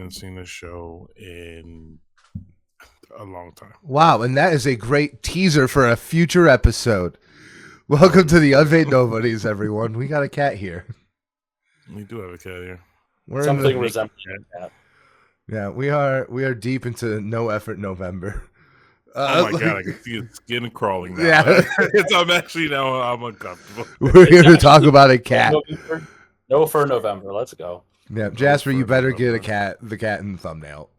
haven't seen this show in a long time. Wow, and that is a great teaser for a future episode. Welcome to the Unpaid Nobodies, everyone. We got a cat here. We do have a cat here. We're Something in the, resembling that. yeah, we are deep into no effort November. Oh my god, I can see his skin crawling now. Yeah. I'm actually now I'm uncomfortable. We're here to talk about a cat. No for November. Let's go. Yeah, Jasper, you better get November. the cat in the thumbnail.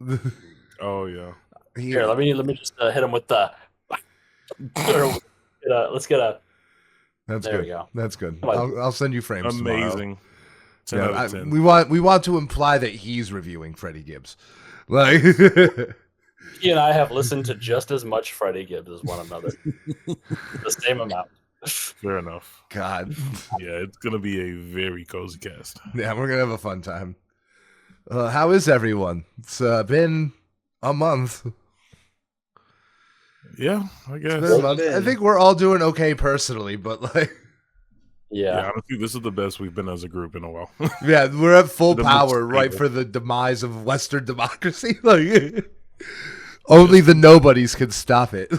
Oh yeah. Here, let me just hit him with the. Let's get a. That's There good. we go. That's good. Come on. I'll send you frames. Amazing. 10 Tomorrow. out Yeah, of 10. we want to imply that he's reviewing Freddie Gibbs. Like He and I have listened to just as much Freddie Gibbs as one another. The same amount. Fair enough. God. Yeah, it's gonna be a very cozy cast. Yeah, we're gonna have a fun time. How is everyone? It's been a month. Yeah, I guess. It's been a month. I think we're all doing okay personally, but like, Yeah, honestly, this is the best we've been as a group in a while. yeah, we're at full The power, most right stable. for the demise of Western democracy. Like, only the nobodies can stop it.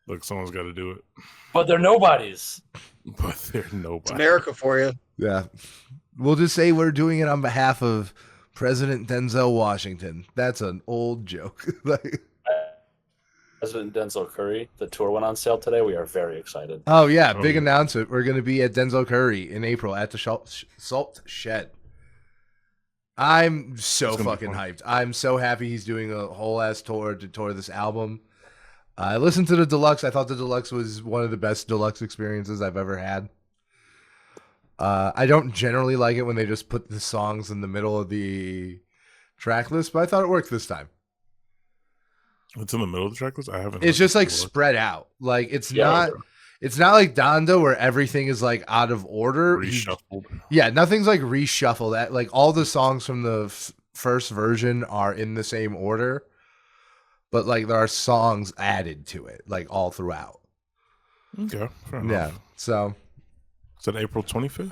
Look, someone's got to do it, But they're nobodies. but they're It's nobody. America for you. Yeah, we'll just say we're doing it on behalf of President Denzel Washington. That's an old joke. Like, President Denzel Curry. The tour went on sale today. We are very excited. oh yeah, Oh, big yeah. announcement. We're going to be at Denzel Curry in April at the Salt Shed. I'm so It's gonna be fucking fun. hyped. I'm so happy he's doing a whole ass tour to tour this album. I listened to the deluxe. I thought the deluxe was one of the best deluxe experiences I've ever had. I don't generally like it when they just put the songs in the middle of the track list, but I thought it worked this time. It's in the middle of the track list. I haven't. It's just like listened spread out. Like it's Yeah. not like Donda where everything is like out of to order. it. Reshuffled. Yeah, nothing's like reshuffled. That like all the songs from the first version are in the same order, but like there are songs added to it, like all throughout. Okay, fair enough. Yeah. So Is that April 25th?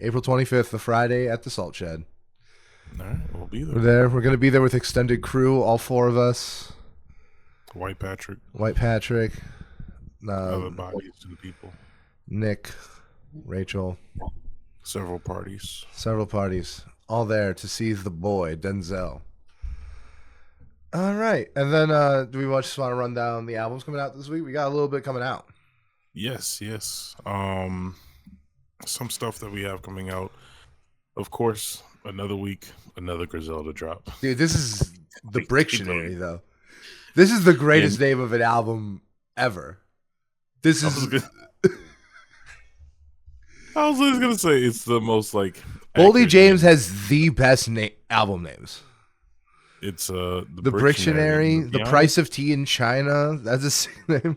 April 25th, the Friday at the Salt Shed. All right, we'll be We're there. there. We're gonna be there with extended crew, all four of us. White Patrick, White Patrick, other bodies and people, Nick, Rachel, several parties. several parties, all there to see the boy Denzel. All right, and then do we just want to run down the albums coming out this week? We got a little bit coming out. Yes. Some stuff that we have coming out. Of course, another week, another Griselda drop. Dude, this is the Brictionary, though. This is the greatest name of an album ever. This I is was just gonna say it's the most like Boldy accurate James name. has the best album names. It's The Brictionary, The Beyond. Price of Tea in China. That's a sick name.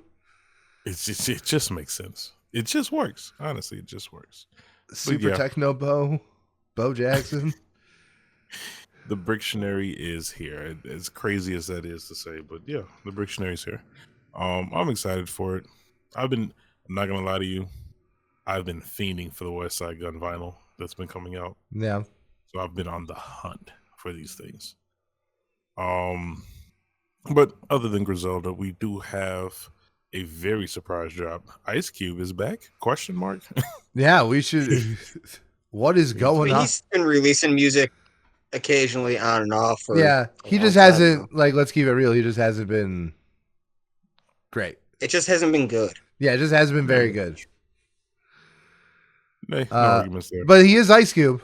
It just makes sense. It just works. Honestly, it just works. Super yeah. Techno Bo Jackson. The Brictionary is here. As crazy as that is to say, but yeah, the Brictionary is here. I'm excited for it. I'm not gonna lie to you, I've been fiending for the West Side Gun vinyl that's been coming out. Yeah. So I've been on the hunt for these things. But other than Griselda, we do have a very surprise drop. Ice Cube is back? Question mark. Yeah, we should. What is I going mean, on? he's been releasing music occasionally on and off. For Yeah, he a just long time hasn't, now. like, let's keep it real. He just hasn't been great. It just hasn't been good. Yeah, it just hasn't been very good. No arguments there. But he is Ice Cube.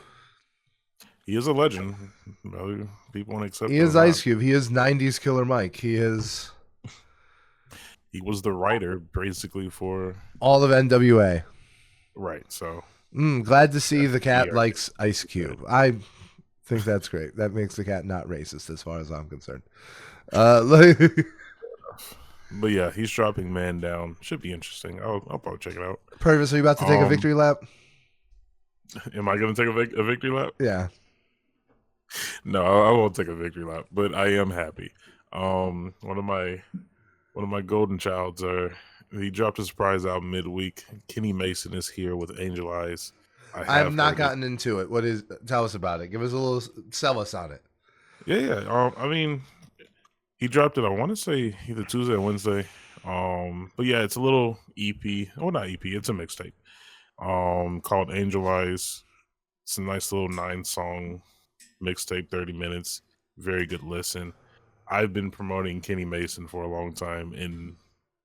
He is a legend. Whether people want to accept He it or is Ice not. Cube. He is 90s Killer Mike. He is He was the writer basically for all of NWA. right. So Glad to see the cat weird. likes Ice Cube. I think that's great. That makes the cat not racist as far as I'm concerned. Like, but yeah, he's dropping Man Down. Should be interesting. I'll probably check it out. Purvis, are you about to take a victory lap? Am I going to take a victory lap? Yeah. No, I won't take a victory lap, but I am happy. One of my golden childs he dropped a surprise album midweek. Kenny Mason is here with Angel Eyes. I have not heard it. gotten into it. Tell us about it. Give us a little, sell us on it. Yeah. I mean, he dropped it. I want to say either Tuesday or Wednesday. But yeah, it's a little EP. Oh, not EP. It's a mixtape. Called Angel Eyes. It's a nice little 9-song mixtape, 30 minutes. Very good listen. I've been promoting Kenny Mason for a long time, and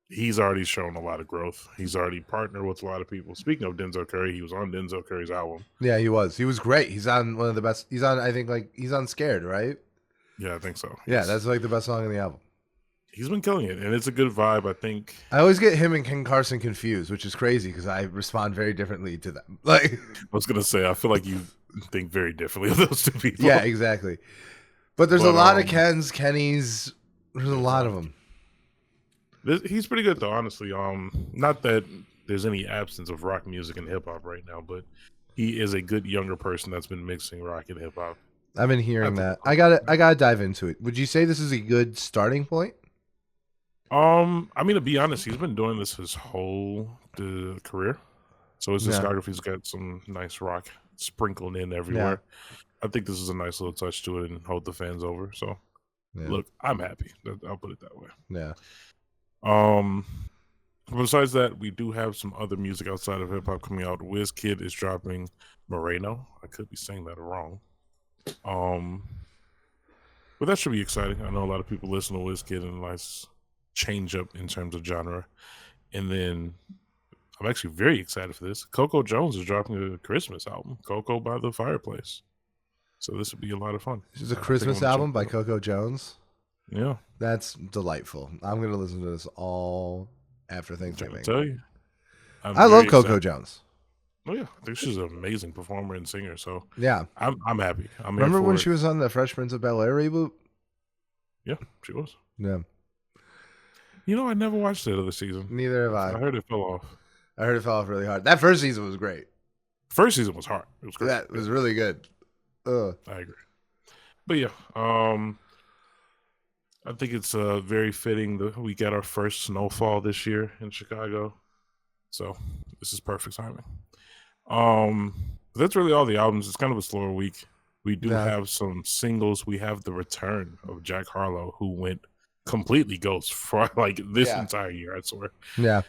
he's already shown a lot of growth. He's already partnered with a lot of people. Speaking of Denzel Curry, he was on Denzel Curry's album. Yeah, he was. He was great. He's on one of the best. He's on, I think, he's on Scared, right? Yeah, I think so. Yeah, that's like the best song in the album. He's been killing it, and it's a good vibe, I think. I always get him and Ken Carson confused, which is crazy because I respond very differently to them. Like, I was going to say, I feel like you think very differently of those two people. yeah, exactly. But there's a lot of Kennys. There's a lot of them. He's pretty good though, honestly. Not that there's any absence of rock music and hip hop right now, but he is a good younger person that's been mixing rock and hip hop. I've been hearing that. I gotta dive into it. Would you say this is a good starting point? I mean, to be honest, he's been doing this his whole career, so his discography's got some nice rock sprinkled in everywhere. I think this is a nice little touch to it and hold the fans over. So, look, I'm happy. I'll put it that way. Yeah. Besides that, we do have some other music outside of hip hop coming out. WizKid is dropping Moreno. I could be saying that wrong. But that should be exciting. I know a lot of people listen to WizKid and nice change up in terms of genre. And then I'm actually very excited for this. Coco Jones is dropping a Christmas album, Coco by the Fireplace. So this would be a lot of fun. This is a Christmas album by Coco Jones. Yeah. That's delightful. I'm going to listen to this all after Thanksgiving. I tell you. I love Coco Jones. Oh, yeah. I think she's an amazing performer and singer. So yeah, I'm happy. Remember when she was on the Fresh Prince of Bel-Air reboot? Yeah, she was. Yeah. You know, I never watched the other season. Neither have I. I heard it fell off. I heard it fell off really hard. That first season was great. First season was hard. It was great. That was really good. I agree. But yeah, I think it's very fitting that we got our first snowfall this year in Chicago. So this is perfect timing. That's really all the albums. It's kind of a slower week. We do have some singles. We have the return of Jack Harlow, who went completely ghost for like this entire year, I swear. Yeah.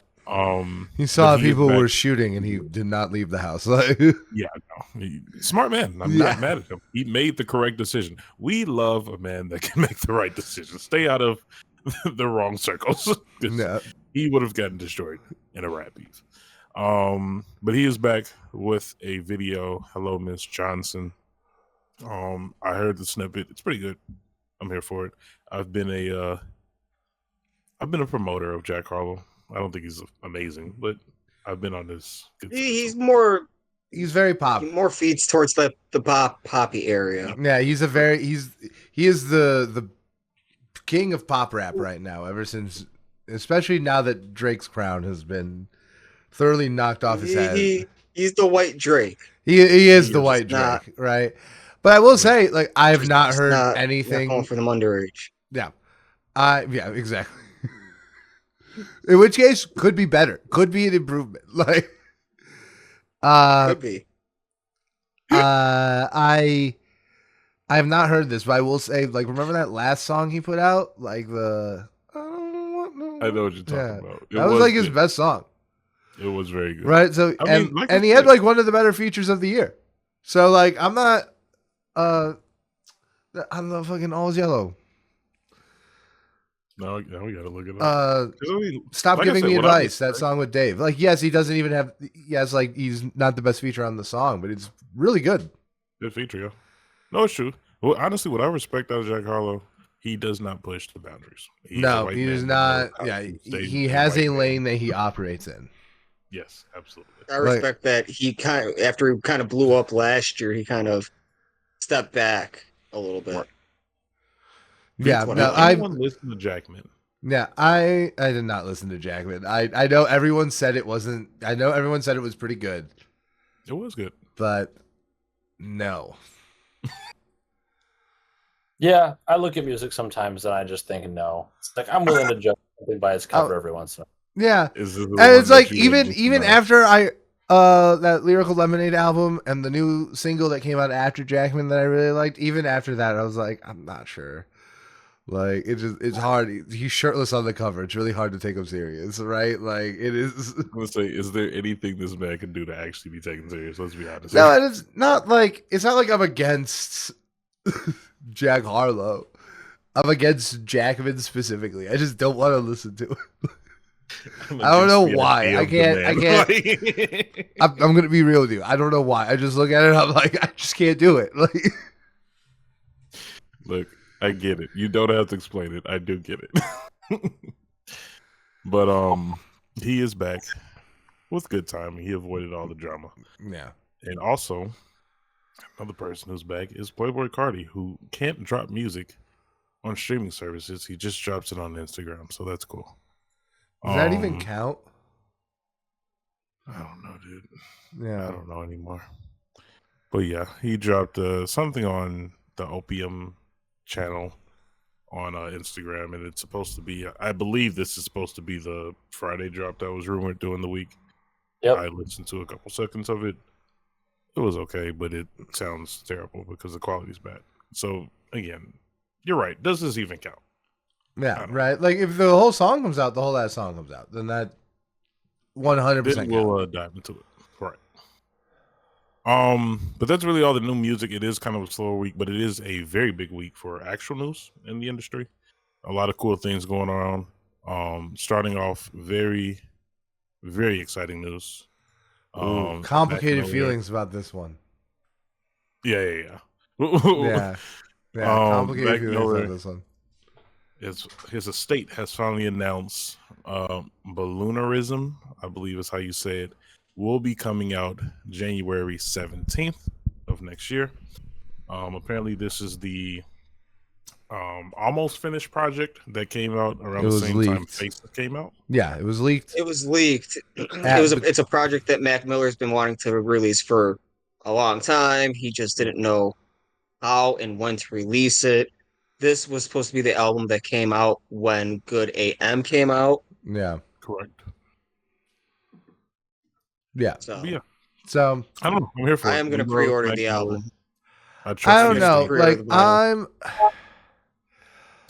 He saw people were shooting and he did not leave the house. Yeah, no. Smart man. I'm not mad at him. He made the correct decision. We love a man that can make the right decision. Stay out of the wrong circles. He would have gotten destroyed in a rap beef. But he is back with a video. Hello, Miss Johnson. I heard the snippet. It's pretty good. I'm here for it. I've been a promoter of Jack Harlow. I don't think he's amazing, but I've been on this. He's very pop. More feeds towards the poppy area. Yeah, he is the king of pop rap right now. Ever since, especially now that Drake's crown has been thoroughly knocked off his head. He's the white Drake. He is the white Drake, right? But I will say, like, I have not heard anything. Not going for them underage. Yeah, yeah, exactly. In which case, could be better. Could be an improvement. Like, could be. I have not heard this, but I will say, like, remember that last song he put out? Like I know what you're talking about. That was like his best song. It was very good. Right? So and he had like one of the better features of the year. So like I'm not fucking All's Yellow. No, we gotta look it up. Stop Giving Me Advice. That song with Dave. Like, yes, he doesn't even have. Yes, like he's not the best feature on the song, but it's really good. Good feature, yeah. No, it's true. Well, honestly, what I respect out of Jack Harlow, he does not push the boundaries. He does not. Yeah, he has a lane that he operates in. Yes, absolutely. I respect that. He after he kind of blew up last year, he kind of stepped back a little bit. Right. Yeah, anyone listen to Jackman? Yeah, I did not listen to Jackman. I know everyone said it wasn't. I know everyone said it was pretty good. It was good, but no. Yeah, I look at music sometimes and I just think no. It's like I'm willing to judge something by its cover every once in a while. Yeah, and it's like even after That Lyrical Lemonade album and the new single that came out after Jackman that I really liked. Even after that, I was like, I'm not sure. Like it's hard. He's shirtless on the cover. It's really hard to take him serious, right? Like it is. I'm gonna say, is there anything this man can do to actually be taken serious? Let's be honest. No, and it's not like I'm against Jack Harlow. I'm against Jackman specifically. I just don't want to listen to it. I don't know why. I can't. I'm gonna be real with you. I don't know why. I just look at it. I'm like, I just can't do it. Like, look, I get it. You don't have to explain it. I do get it. But he is back with good timing. He avoided all the drama. yeah. And also, another person who's back is Playboy Cardi, who can't drop music on streaming services. He just drops it on Instagram, so that's cool. Does that even count? I don't know, dude. Yeah. I don't know anymore. But yeah, he dropped something on the Opium channel on Instagram, and it's supposed to be, I believe this is supposed to be the Friday drop that was rumored during the week. Yep. I listened to a couple seconds of it. It was okay, but it sounds terrible because the quality's bad. So again, you're right. Does this even count? Yeah, right. Like if the whole song comes out, the whole last song comes out, then that 100%. Then we'll dive into it. Right. But that's really all the new music. It is kind of a slower week, but it is a very big week for actual news in the industry. A lot of cool things going on. Starting off very, very exciting news. Complicated feelings about this one. Yeah. Yeah. Complicated feelings about this one. His estate has finally announced Balloonerism, I believe is how you say it, will be coming out January 17th of next year. Apparently this is the almost finished project that came out around the same time Faceless came out. Yeah, it was leaked. It's a project that Mac Miller's been wanting to release for a long time. He just didn't know how and when to release it. This was supposed to be the album that came out when Good AM came out. Yeah. Correct. Yeah. So I don't know. I'm here for it. I am going to pre-order the album. I don't know. Like I'm.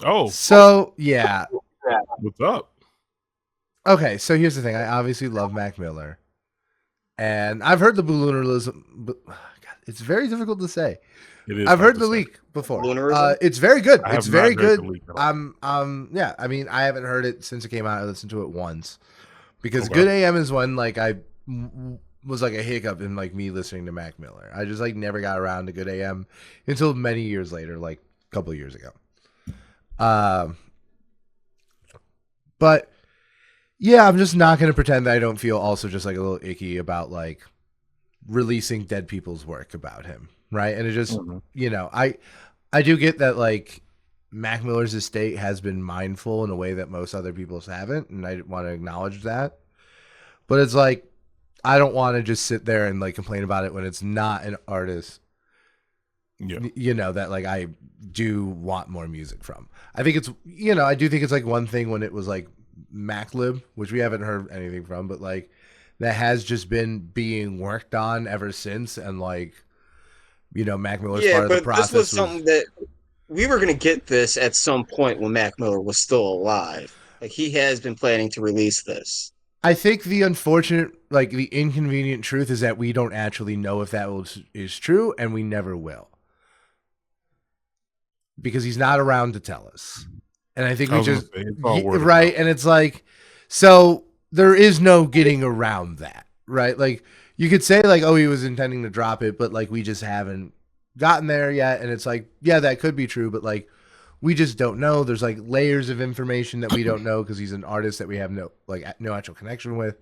Oh. So yeah. What's up? Okay, so here's the thing. I obviously love Mac Miller, and I've heard the balloonerism. But God, it's very difficult to say. I've heard the leak before. It's very good. It's very good. Yeah. I mean, I haven't heard it since it came out. I listened to it once because Good AM is one like I was like a hiccup in like me listening to Mac Miller. I just like never got around to Good AM until many years later, like a couple of years ago. But yeah, I'm just not going to pretend that I don't feel also just like a little icky about like releasing dead people's work about him. Right. And it just, you know, I do get that like Mac Miller's estate has been mindful in a way that most other people's haven't. And I want to acknowledge that. But it's like, I don't want to just sit there and like complain about it when it's not an artist, you know, that like I do want more music from. I think it's, you know, I do think it's like one thing when it was like Maclib, which we haven't heard anything from, but like that has just been being worked on ever since. And like, you know, Mac Miller's part of the process. This was something that we were going to get this at some point when Mac Miller was still alive. Like he has been planning to release this. I think the unfortunate, like the inconvenient truth is that we don't actually know if that is true, and we never will. Because he's not around to tell us. And I think we just, right. And it's like, so there is no getting around that, right? Like you could say like, oh, he was intending to drop it, but like, we just haven't gotten there yet. And it's like, yeah, that could be true, but like, we just don't know. There's like layers of information that we don't know because he's an artist that we have no actual connection with.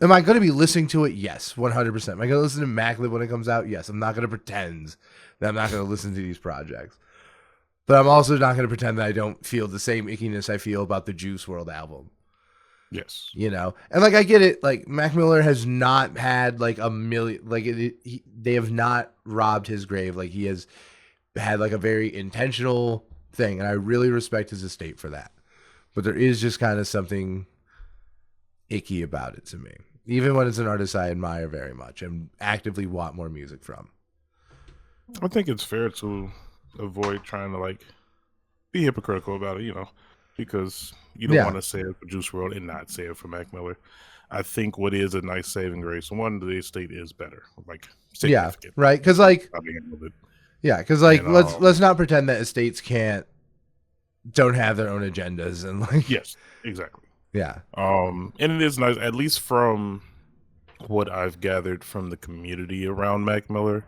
Am I going to be listening to it? Yes, 100%. Am I going to listen to Maclib when it comes out? Yes. I'm not going to pretend that I'm not going to listen to these projects. But I'm also not going to pretend that I don't feel the same ickiness I feel about the Juice WRLD album. Yes. You know? And like, I get it. Like, Mac Miller has not had like a million, like they have not robbed his grave. Like he has had like a very intentional thing. And I really respect his estate for that. But there is just kind of something icky about it to me. even when it's an artist I admire very much and actively want more music from. I think it's fair to avoid trying to like be hypocritical about it, because you don't want to say it for Juice WRLD and not say it for Mac Miller. I think what is a nice saving grace, one, the estate is better, like significant. Yeah, right. Because let's not pretend that estates don't have their own agendas and like. Yes, exactly. Yeah. And it is nice, at least from what I've gathered from the community around Mac Miller.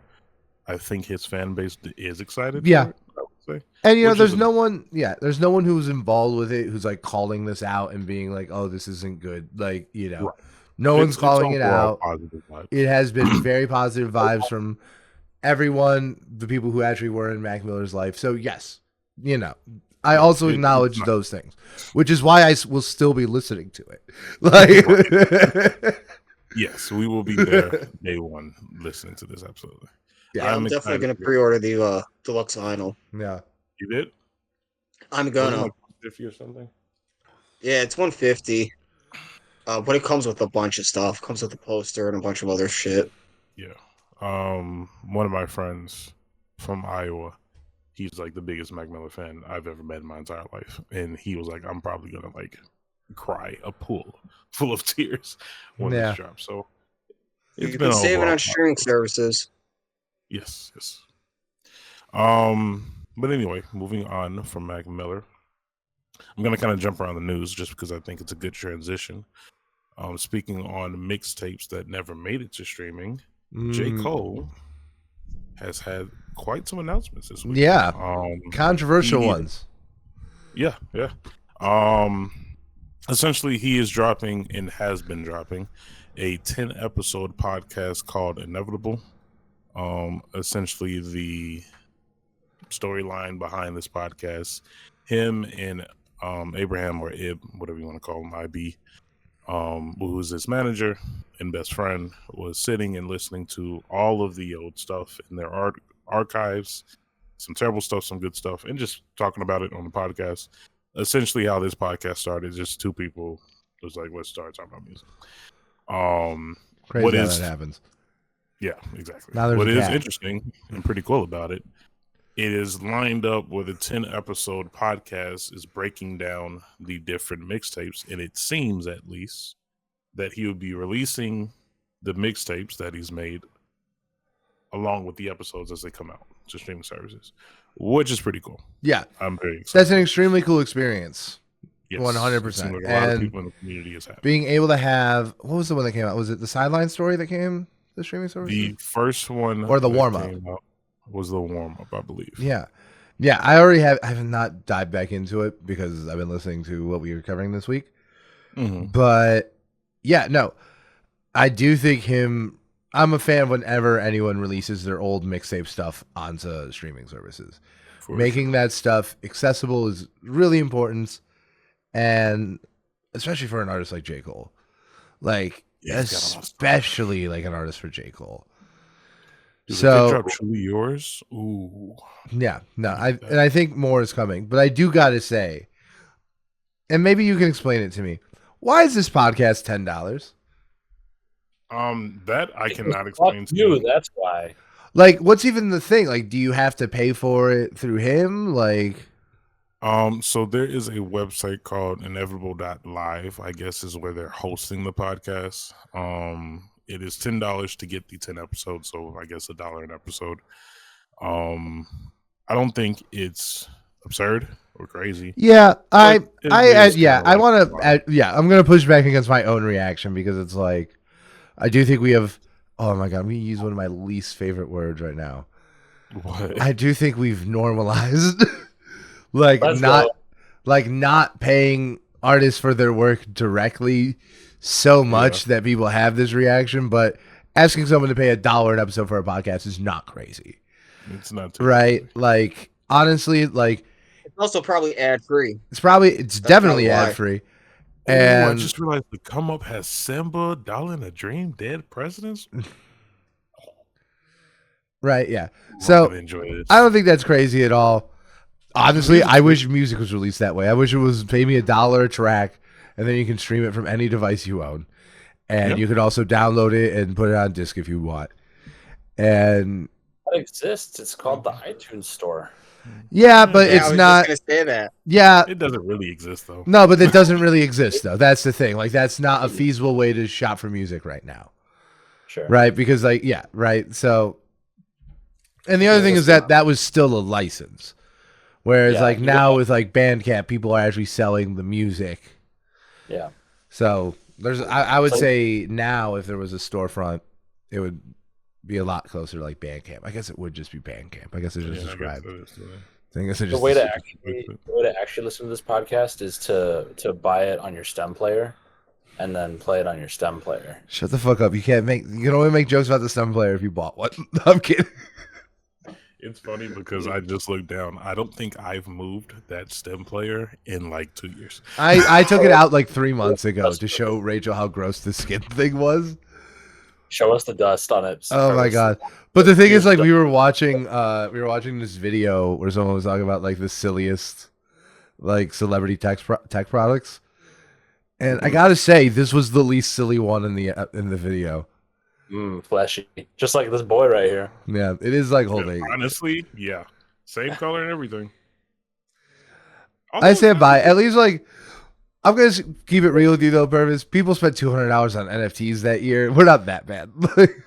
I think his fan base is excited. Yeah. For it, I would say. And there's no one who's involved with it who's like calling this out and being like, "Oh, this isn't good." Like, Right. No one's calling it out. Vibes. It has been very positive vibes from everyone, the people who actually were in Mac Miller's life. So yes, I also acknowledge those things, which is why I will still be listening to it. Like, yes, we will be there day one listening to this. Absolutely. Yeah, I'm definitely going to pre-order the deluxe vinyl. Yeah. You did? I'm gonna. Like 150 or something? Yeah, it's 150. But it comes with a bunch of stuff. It comes with a poster and a bunch of other shit. Yeah. One of my friends from Iowa, he's like the biggest Mac Miller fan I've ever met in my entire life. And he was like, I'm probably gonna like cry a pool full of tears when this drops. So you can save it on streaming services. Yes. But anyway, moving on from Mac Miller, I'm gonna kind of jump around the news just because I think it's a good transition. Speaking on mixtapes that never made it to streaming, J. Cole has had quite some announcements this week. Yeah, controversial ones. Yeah. Essentially, he is dropping and has been dropping a 10-episode podcast called Inevitable. Essentially, the storyline behind this podcast, him and Abraham, or Ib, whatever you want to call him, IB, who is his manager and best friend, was sitting and listening to all of the old stuff in their archives, some terrible stuff, some good stuff, and just talking about it on the podcast. Essentially, how this podcast started, just two people was like, let's start talking about music. Crazy how that happens. Yeah, exactly. What is interesting and pretty cool about it, it is lined up with a 10-episode podcast is breaking down the different mixtapes, and it seems at least that he would be releasing the mixtapes that he's made along with the episodes as they come out to streaming services, which is pretty cool. Yeah. I'm very excited. That's an extremely cool experience. Yes, 100%. Like a lot of people in the community is happy. Being able to have, what was the one that came out? Was it the Sideline Story that came to the streaming service? The first one or the warm-up was the warm-up, I believe. Yeah. I have not dived back into it because I've been listening to what we were covering this week. Mm-hmm. But yeah, no, I do think I'm a fan whenever anyone releases their old mixtape stuff onto streaming services. Making that stuff accessible is really important, and especially for an artist like J. Cole. Like, especially like an artist for J. Cole. Dude, so Truly Yours. Ooh. Yeah, no, I think more is coming, but I do gotta say, and maybe you can explain it to me. Why is this podcast $10? That I cannot explain to you. That's why. Like, what's even the thing? Like, do you have to pay for it through him? Like, so there is a website called inevitable.live, I guess is where they're hosting the podcast. It is $10 to get the 10 episodes, so I guess $1 an episode. I don't think it's absurd or crazy. Yeah, I'm gonna push back against my own reaction because it's like, I do think we have. Oh my god, I'm gonna use one of my least favorite words right now. What? I do think we've normalized, not paying artists for their work directly so much that people have this reaction, but asking someone to pay $1 an episode for a podcast is not crazy. It's not right. Crazy. Like, honestly, like, it's also probably ad free. It's definitely ad free. And I just realized the come up has Simba, Darling a Dream, Dead Presidents. Right, yeah. So I don't think that's crazy at all. Honestly, I wish music was released that way. I wish it was pay me $1 a track, and then you can stream it from any device you own. and Yep. you could also download it and put it on disc if you want. And That exists. It's called the iTunes Store. yeah, but Yeah, I it's was not. just gonna say that. Yeah, It doesn't really exist though. no, but it doesn't really exist though. That's the thing. Like, that's not a feasible way to shop for music right now, Sure. right? Because like, yeah, right. So, and the other thing is that was still a license, whereas Yeah, like you now don't- with like Bandcamp, people are actually selling the music. Yeah. So there's, I would So- say now if there was a storefront, it would be a lot closer to like Bandcamp. I guess it would just be Bandcamp. I guess it's just Yeah, I guess described. it is, yeah. I guess it The just way to described. actually listen to this podcast is to buy it on your stem player, and then play it on your stem player. Shut the fuck up. You can only make jokes about the stem player if you bought one. I'm kidding. It's funny because I just looked down. I don't think I've moved that stem player in like 2 years. I took it out like 3 months ago to show Rachel how gross the skin thing was. Show us the dust on it. Oh my god. But the thing is, like, we were watching this video where someone was talking about like the silliest like celebrity tech products. And I gotta say, this was the least silly one in the video. Flashy, just like this boy right here. Yeah, it is like Yeah, holding. honestly, yeah. Same color and everything. I stand by. At least, like, I'm gonna keep it real with you though, Purvis. People spent $200 on NFTs that year. We're not that bad.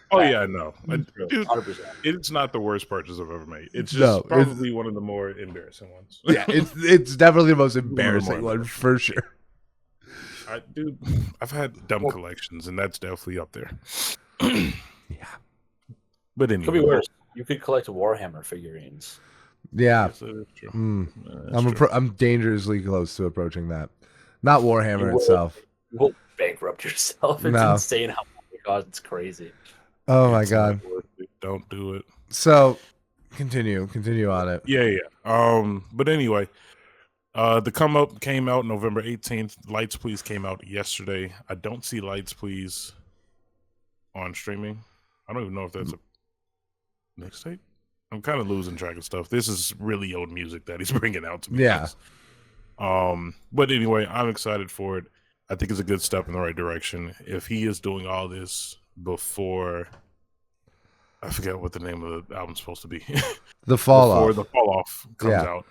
Oh yeah, no. Dude, 100%. it's not the worst purchase I've ever made. It's just No, probably one of the more embarrassing ones. Yeah, it's definitely the most embarrassing one for sure. Dude, I've had dumb collections, and that's definitely up there. Yeah. But Could be anyway, worse. You could collect Warhammer figurines. Yeah. yes, that is true. That's I'm true. I'm dangerously close to approaching that. Not Warhammer You will. itself. You will bankrupt yourself. It's No. insane how much it costs. It's crazy. Oh my It's god. not worth it. Don't do it. So continue on it. Yeah. But anyway, the come up came out November 18th. Lights Please came out yesterday. I don't see Lights Please on streaming. I don't even know if that's a mixtape. I'm kind of losing track of stuff. This is really old music that he's bringing out to me. Yeah. But anyway, I'm excited for it. I think it's a good step in the right direction. If he is doing all this before, I forget what the name of the album's supposed to be. The fall Before off. the fall off comes Yeah. out.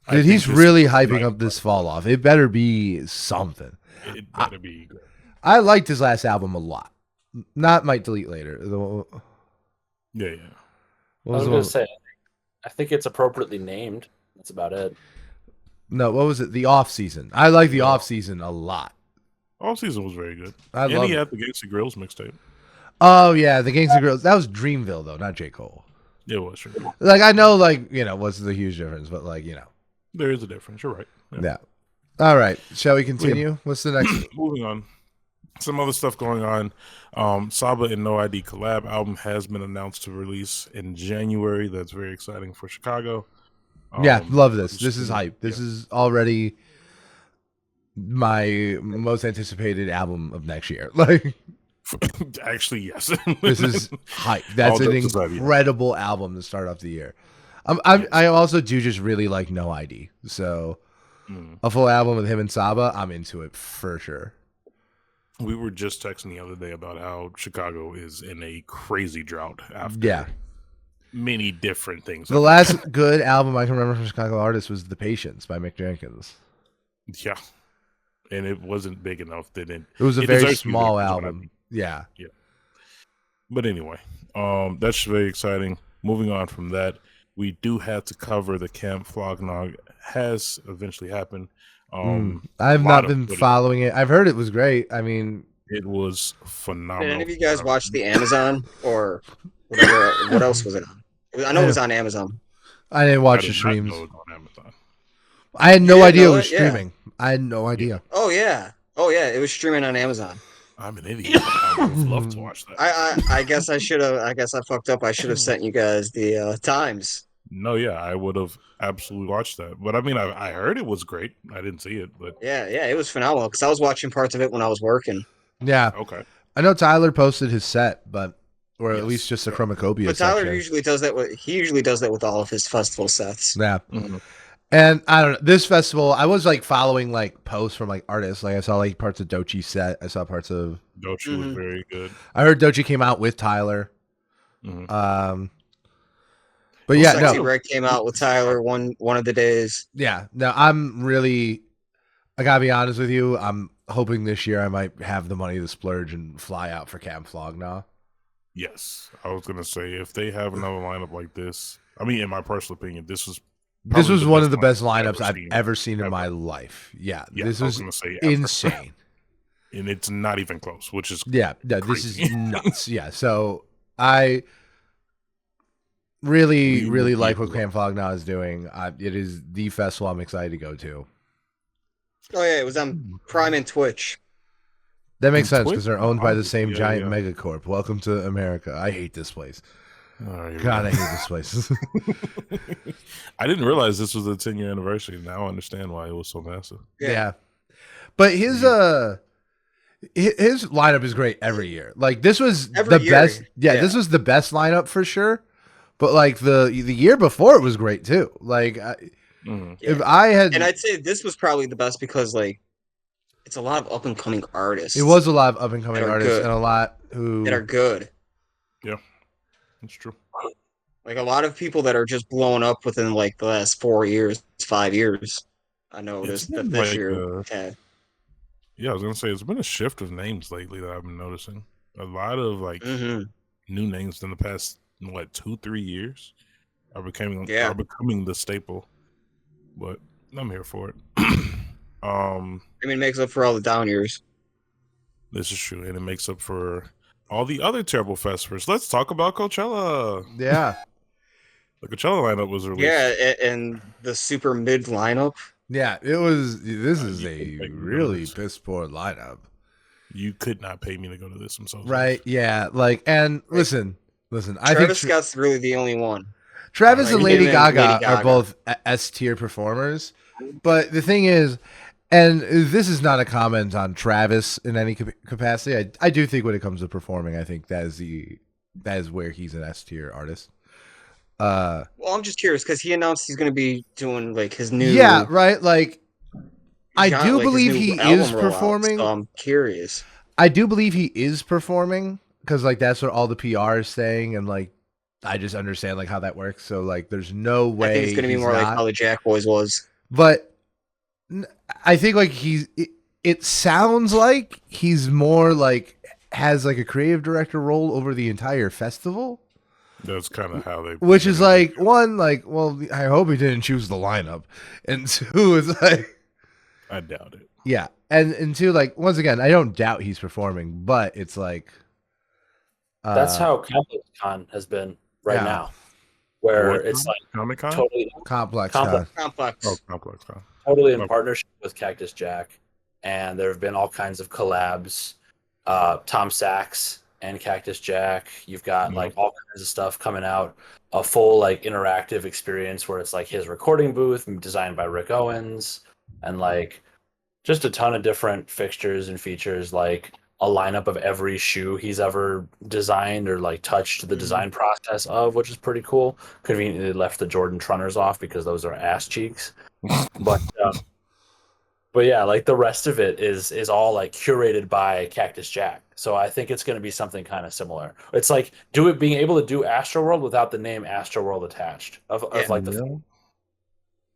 I Dude, think he's this really is hyping right. up this fall off. It better be something. It better be good. I liked his last album a lot. Not Might Delete Later. Yeah. What I was the going one- to say, I think it's appropriately named. That's about it. No, what was it? The Off Season. I like the Off Season a lot. All season was very good. I And love he it. had the Gangsta Grills mixtape. Oh yeah, the Gangsta Girls. That was Dreamville though, not J. Cole. It was true. Like I know, like what's the huge difference, but like There is a difference. You're right. yeah. All right, shall we continue? What's the next? Moving on. Some other stuff going on. Saba and No ID collab album has been announced to release in January. That's very exciting for Chicago. Yeah, love this. just- This is hype. This is already my most anticipated album of next year. Like Actually, yes. this is hype. That's All an jokes aside, yeah. incredible album to start off the year. I also do just really like No ID. So a full album with him and Saba, I'm into it for sure. We were just texting the other day about how Chicago is in a crazy drought after Yeah. many different things. The last good album I can remember from Chicago artists was The Patience by Mick Jenkins. Yeah. And it wasn't big enough that It was a it very deserves to be small big, is what I album. mean. Yeah. But anyway, that's very exciting. Moving on from that, we do have to cover the Camp Flognog has eventually happened. I've lot not of been footage. following it. I've heard it was great. I mean, It was Did phenomenal. any of you guys watch the Amazon or whatever? What else was it on? I know it was on Amazon. I didn't I watch did the not streams. know it was on Amazon. I had no You didn't idea it know was it? Yeah. streaming. I had no idea. Oh yeah, it was streaming on Amazon. I'm an idiot. I would love to watch that. I guess I should have. I guess I fucked up. I should have sent you guys the times. No, yeah, I would have absolutely watched that. But I mean, I heard it was great. I didn't see it, but Yeah, it was phenomenal because I was watching parts of it when I was working. Yeah. okay. I know Tyler posted his set, or at Yes. least just a chromacopia But Tyler section. usually does that. He usually does that with all of his festival sets. Yeah. Mhm. And I don't know, this festival, I was like following like posts from like artists. Like I saw like parts of Dochi's set. I saw parts of. Dochi was very good. I heard Dochi came out with Tyler. Mhm. But yeah, Sexy no. Red came out with Tyler one of the days. Yeah, no, I'm really. I gotta be honest with you. I'm hoping this year I might have the money to splurge and fly out for Camp Flog now. Yes, I was gonna say if they have another lineup like this, I mean, in my personal opinion, this was One of the best lineup lineups I've ever seen in my life. Yeah, this I was was gonna say insane. And it's not even close, which is Yeah, this crazy. is nuts. Yeah, so I really like what Camp Flog now is doing. It is the festival I'm excited to go to. Oh yeah, it was on Prime and Twitch. That makes And sense because they're owned by the same yeah, giant yeah. megacorp. Welcome to America. I hate this place. Oh, here we God, go. I hate this place. I didn't realize this was a 10-year anniversary. Now I understand why it was so massive. Yeah. But his lineup is great every year. Like this was Every the year, best. Yeah, yeah. this was the best lineup for sure. But like the year before it was great too. Like if I had, and I'd say this was probably the best because like it's a lot of up and coming artists. it was a lot of up and coming that are artists good. and a lot who that are good. Yeah, that's true. Like a lot of people that are just blowing up within like the last 4 years, 5 years. I noticed that been this like, year had. Yeah, I was gonna say it's been a shift of names lately that I've been noticing. A lot of like new names in the past 2-3 years are becoming the staple. But I'm here for it. I mean, it makes up for all the down years. This is true, and it makes up for all the other terrible festivals. Let's talk about Coachella. Yeah. The Coachella lineup was released. Yeah, and the super mid lineup. Yeah, it was. This is you a couldn't make me go to really this. piss poor lineup. You could not pay me to go to this. I'm so Right? Yeah. Like, and listen. I Travis think Scott's really the only one. Travis Like, and him Lady and Gaga, Lady are Gaga. both S tier performers. But the thing is, and this is not a comment on Travis in any capacity. I do think when it comes to performing, I think that is where he's an S tier artist. Well, I'm just curious because he announced he's going to be doing like his new. Yeah, right. Like, I do like, his believe new he album is rollout, performing. So I'm curious. I do believe he is performing because like that's what all the PR is saying, and like I just understand like how that works. So like, there's no way I think it's going to be more like how the Jack Boys was. But I think like it sounds like he's more like has like a creative director role over the entire festival. That's kind of how they. Which is like one, like, well, I hope he didn't choose the lineup, and two is like, I doubt it. Yeah, and two, like, once again, I don't doubt he's performing, but it's like that's how Complex Con has been right now, where it's like Comic-Con? totally Complex. Complex. Oh, Complex Con. Totally in partnership with Cactus Jack, and there have been all kinds of collabs. Tom Sachs and Cactus Jack. You've got like all kinds of stuff coming out. A full like interactive experience where it's like his recording booth designed by Rick Owens, and like just a ton of different fixtures and features, like a lineup of every shoe he's ever designed or like touched the design process of, which is pretty cool. Conveniently left the Jordan Trunners off because those are ass cheeks. But yeah, like the rest of it is all like curated by Cactus Jack. So I think it's going to be something kind of similar. It's like being able to do Astroworld without the name Astroworld attached of like the.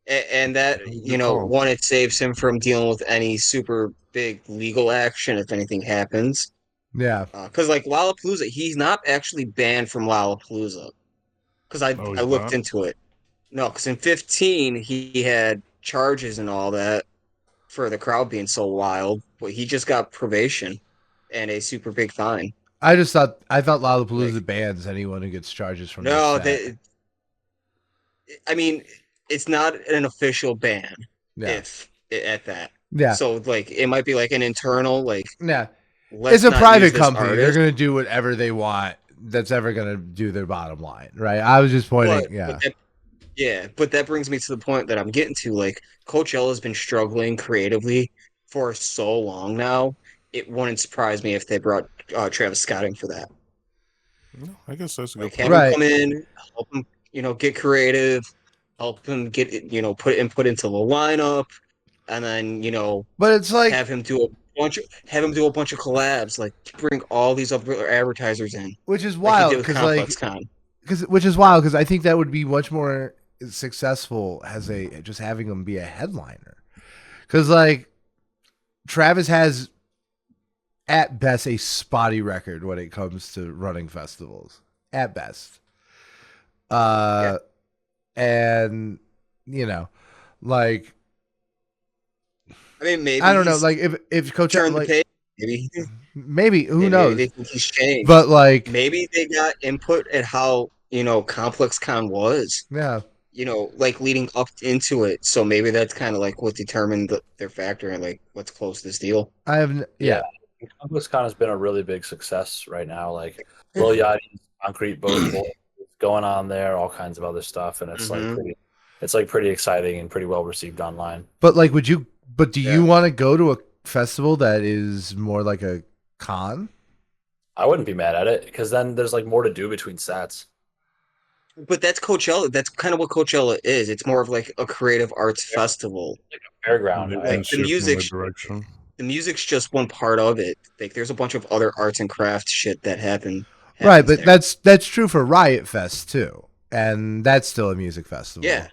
And that, one, it saves him from dealing with any super big legal action if anything happens. Yeah. Because like Lollapalooza, he's not actually banned from Lollapalooza. Because I looked into it. No, because in 2015 he had charges and all that for the crowd being so wild, but he just got probation and a super big fine. I thought Lollapalooza bans anyone who gets charges from. No, I mean, it's not an official ban. Yeah. If at that. Yeah. So like it might be like an internal like. Yeah. It's a private company. They're going to do whatever they want. That's ever going to do their bottom line, right? I was just pointing. But that brings me to the point that I'm getting to. Like, Coachella's been struggling creatively for so long now. It wouldn't surprise me if they brought Travis Scott in for that. I guess that's a good point. Have him come in, help him, get creative, help him get it, put input into the lineup, and then But it's like, have him do a bunch of collabs, like bring all these other advertisers in, which is like he wild did with because Complex Con. I think that would be much more successful as just having him be a headliner. Because like Travis has at best a spotty record when it comes to running festivals. At best. And like I mean, maybe I don't know, he's like if Coach turned the like page. maybe who Maybe knows? they think he's changed. But like Maybe they got input at how Complex Con was. yeah. Like leading up into it. So maybe that's kind of like what determined their factor and like let's close this deal. I have Yeah. Complex Con has been a really big success right now. Like Lil Yachty's Concrete Boat Boy going on there, all kinds of other stuff, and it's like pretty exciting and pretty well received online. But like do you want to go to a festival that is more like a con? I wouldn't be mad at it because then there's like more to do between sets. But that's Coachella. That's kind of what Coachella is. It's more of like a creative arts festival. Like a fairground. They've Right? been Like the shifting music, that direction. the music's just one part of it. Like there's a bunch of other arts and craft shit that happens Right, but there. that's true for Riot Fest too. And that's still a music festival. Yeah.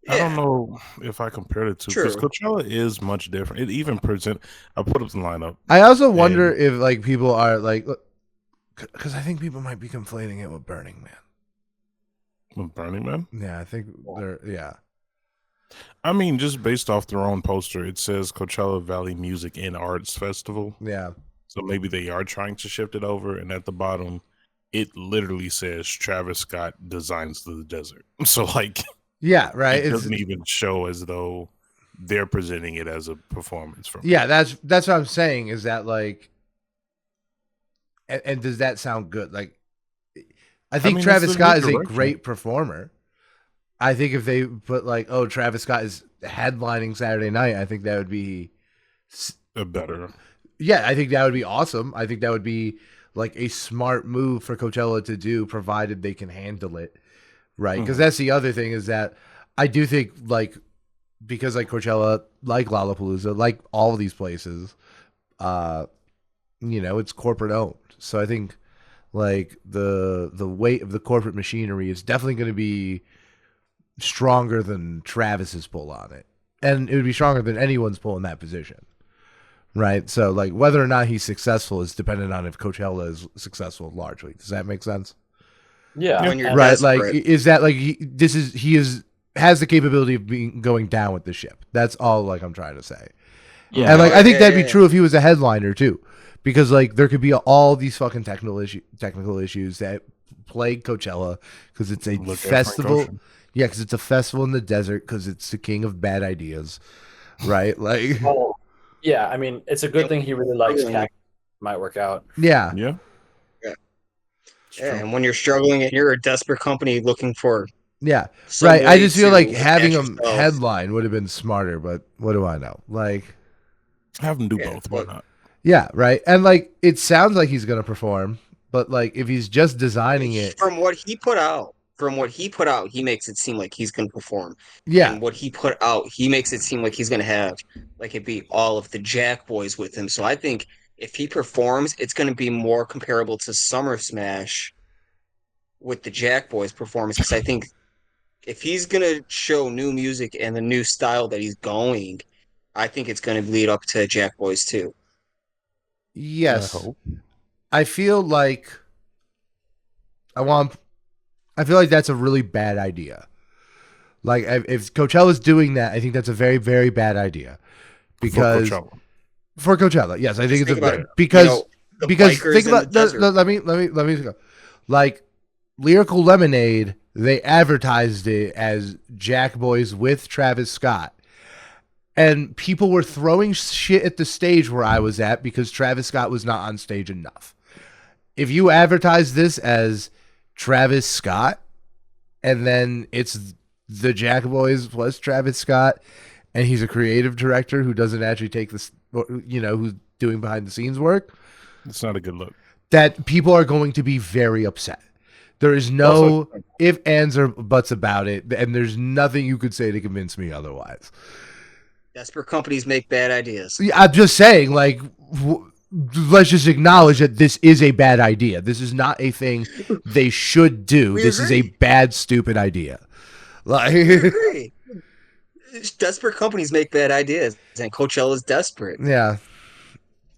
I don't know if I compared it to because True. Coachella is much different. It even I put up the lineup. I also wonder if like people are like, because I think people might be conflating it with Burning Man. With Burning Man? Yeah, I think they're I mean, just based off their own poster, it says Coachella Valley Music and Arts Festival. Yeah. So maybe they are trying to shift it over. And at the bottom, it literally says Travis Scott Designs the Desert. So like, yeah, right. It doesn't even show as though they're presenting it as a performance from. Yeah, that's what I'm saying. Is that like, and does that sound good? Like, I think Travis Scott is a great performer. I think if they put like, oh, Travis Scott is headlining Saturday night, I think that would be better. Yeah, I think that would be awesome. I think that would be like a smart move for Coachella to do, provided they can handle it, right? Because that's the other thing is that I do think like because like Coachella, like Lollapalooza, like all of these places, it's corporate owned. So I think like the weight of the corporate machinery is definitely going to be stronger than Travis's pull on it, and it would be stronger than anyone's pull in that position. Right. So like whether or not he's successful is dependent on if Coachella is successful largely. Does that make sense? Yeah. Right. Desperate. Like is that like he has the capability of going down with the ship. That's all like I'm trying to say. Yeah. And like I think that'd be true if he was a headliner too. Because like there could be all these fucking technical issues that plague Coachella because it's a festival. Yeah, because it's a festival in the desert because it's the king of bad ideas. Right? Like yeah, I mean, it's a good thing he really likes Cactus. Might work out. Yeah. Yeah, and when you're struggling and you're a desperate company looking for right. I just feel like having him headline would have been smarter, but what do I know? Like have him do both. Why not? Yeah, right. And like it sounds like he's gonna perform, but like if he's just designing it from what he put out, he makes it seem like he's going to perform. Yeah. And what he put out, he makes it seem like he's going to have, like it be all of the Jack Boys with him. So I think if he performs, it's going to be more comparable to Summer Smash with the Jack Boys performance. Because I think if he's going to show new music and the new style that he's going, I think it's going to lead up to Jack Boys too. Yes. I feel like that's a really bad idea. Like if Coachella's doing that, I think that's a very, very bad idea. Because for Coachella, yes, I think because think about let me go. Like Lyrical Lemonade, they advertised it as Jack Boys with Travis Scott. And people were throwing shit at the stage where I was at because Travis Scott was not on stage enough. If you advertise this as Travis Scott, and then it's the Jack Boys plus Travis Scott, and he's a creative director who doesn't actually take this, who's doing behind the scenes work. It's not a good look. That people are going to be very upset There is no Also- if, ands, or buts about it, and there's nothing you could say to convince me otherwise. Desperate companies make bad ideas. Yeah, I'm just saying, like, let's just acknowledge that this is a bad idea. This is not a thing they should do. We This is a agree. bad, stupid idea. Like, I agree. Desperate companies make bad ideas, and Coachella is desperate. yeah.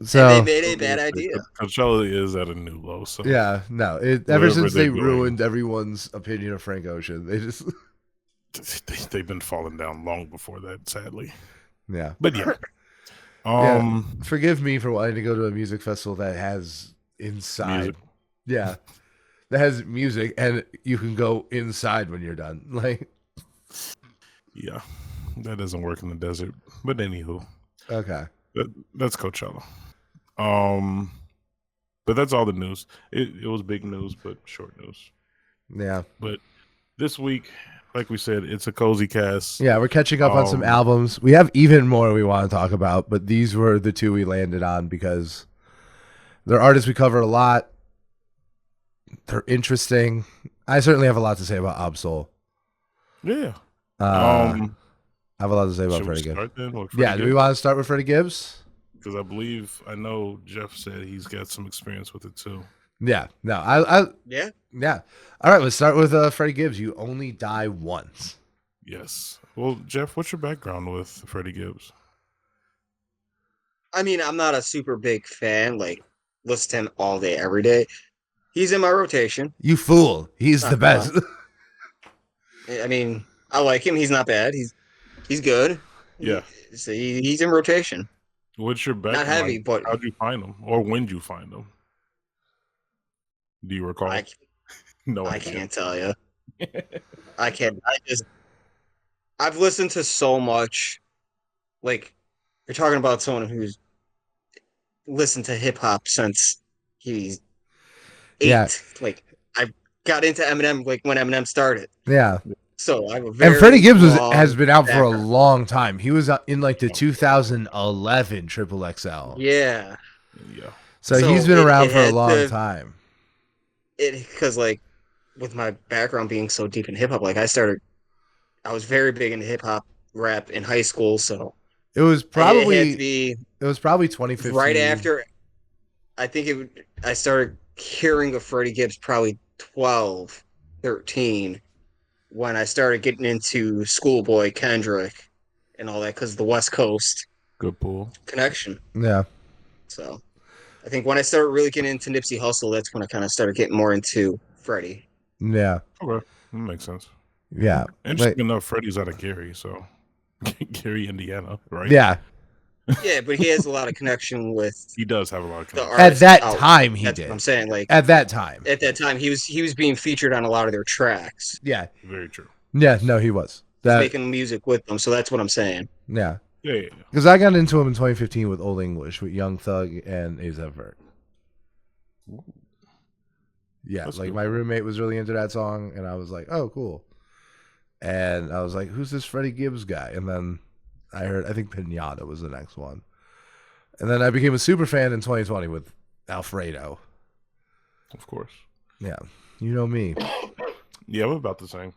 And So they made a bad idea. Coachella is at a new low. So yeah, no. Ever Wherever since they they're going. ruined everyone's opinion of Frank Ocean, they just they've been falling down long before that, sadly. yeah. But yeah. Yeah. Forgive me for wanting to go to a music festival that has inside. Music. Yeah. That has music and you can go inside when you're done. Like, Yeah, that doesn't work in the desert. But anywho, okay. that's Coachella. But that's all the news. It was big news, but short news. Yeah. But this week, like we said, it's a cozy cast. Yeah, we're catching up on some albums. We have even more we want to talk about, but these were the two we landed on because they're artists we cover a lot. They're interesting. I certainly have a lot to say about Absol. Yeah. I have a lot to say about Should Freddie we Gibbs. start then? with Yeah, Freddie do we want to start with Freddie Gibbs? Because I know Jeff said he's got some experience with it too. Yeah, no, Yeah. yeah. All right, let's start with Freddie Gibbs. You only die once. Yes. Well, Jeff, what's your background with Freddie Gibbs? I mean, I'm not a super big fan, like, listen to him all day, every day. He's in my rotation. You fool. He's the best. I mean, I like him. He's not bad. He's good. Yeah. He's in rotation. What's your background? Not heavy, but how'd you find him, or when did you find him? Do you recall? No, I can't tell you. I can't. I've listened to so much. Like, you're talking about someone who's listened to hip hop since he's 8. Yeah. Like, I got into Eminem like when Eminem started. Yeah. So I have a very And Freddie Gibbs long has been out for a background. long time. He was in like the 2011 Triple XL. Yeah. Yeah. So So he's been it around for a had long to- time. Because like with my background being so deep in hip hop, like I was very big into hip hop rap in high school. So It was it had probably to be 2015. right after. I started hearing of Freddie Gibbs probably 12, 13 when I started getting into Schoolboy, Kendrick, and all that because of the West Coast Good pull. connection. Yeah. So I think when I started really getting into Nipsey Hussle, that's when I kind of started getting more into Freddie. Yeah. Okay, that makes sense. Yeah. Interesting enough, Freddie's out of Gary, so Gary, Indiana, right? Yeah. Yeah, but he has a lot of connection with He does have a lot of the connection. At artists that out. time, he That's what did. I'm saying. Like At that time. at that time, he was being featured on a lot of their tracks, Yeah. Very true. Yeah. No, he was. That. making music with them. So that's what I'm saying. Yeah. Yeah. Because I got into him in 2015 with Old English with Young Thug and A$AP Vert. Yeah, That's like good. my roommate was really into that song, and I was like, "Oh, cool." And I was like, "Who's this Freddie Gibbs guy?" And then I think Pinata was the next one, and then I became a super fan in 2020 with Alfredo. Of course. Yeah, you know me. Yeah, I'm about the same.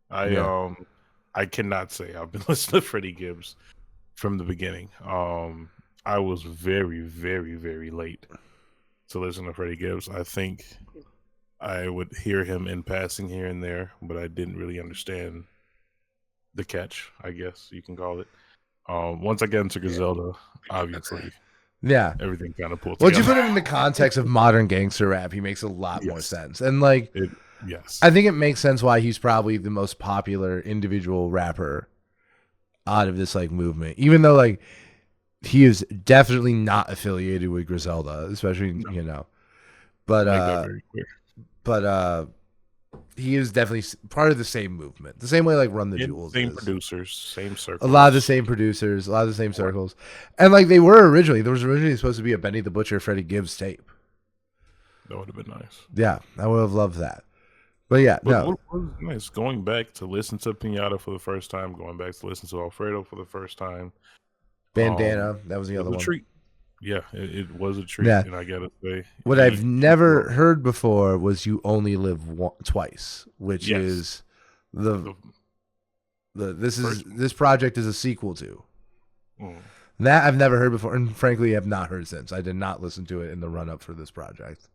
I cannot say I've been listening to Freddie Gibbs from the beginning. I was very, very, very late to listen to Freddie Gibbs. I think I would hear him in passing here and there, but I didn't really understand the catch, I guess you can call it. Once I got into Griselda, obviously Yeah. everything kind of pulled Once you together. put it in the context of modern gangster rap, he makes a lot more Yes. sense. And like, Yes. I think it makes sense why he's probably the most popular individual rapper out of this like movement. Even though like he is definitely not affiliated with Griselda, especially you know. But Make that very clear. he is definitely part of the same movement. The same way like Run the Yeah, Jewels same is. producers, same A circle. lot of the same producers, a lot of the same circles. And like there was originally supposed to be a Benny the Butcher Freddie Gibbs tape. That would have been nice. Yeah, I would have loved that. But yeah, But no. what was nice going back to listen to Pinata for the first time, going back to listen to Alfredo for the first time. Bandana, that was the It other was a one. treat. Yeah, it was a treat, Yeah. and I gotta say, What I've never heard before was "You Only Live Twice," which Yes. is the First this project is a sequel to. one. That I've never heard before, and frankly, have not heard since. I did not listen to it in the run up for this project.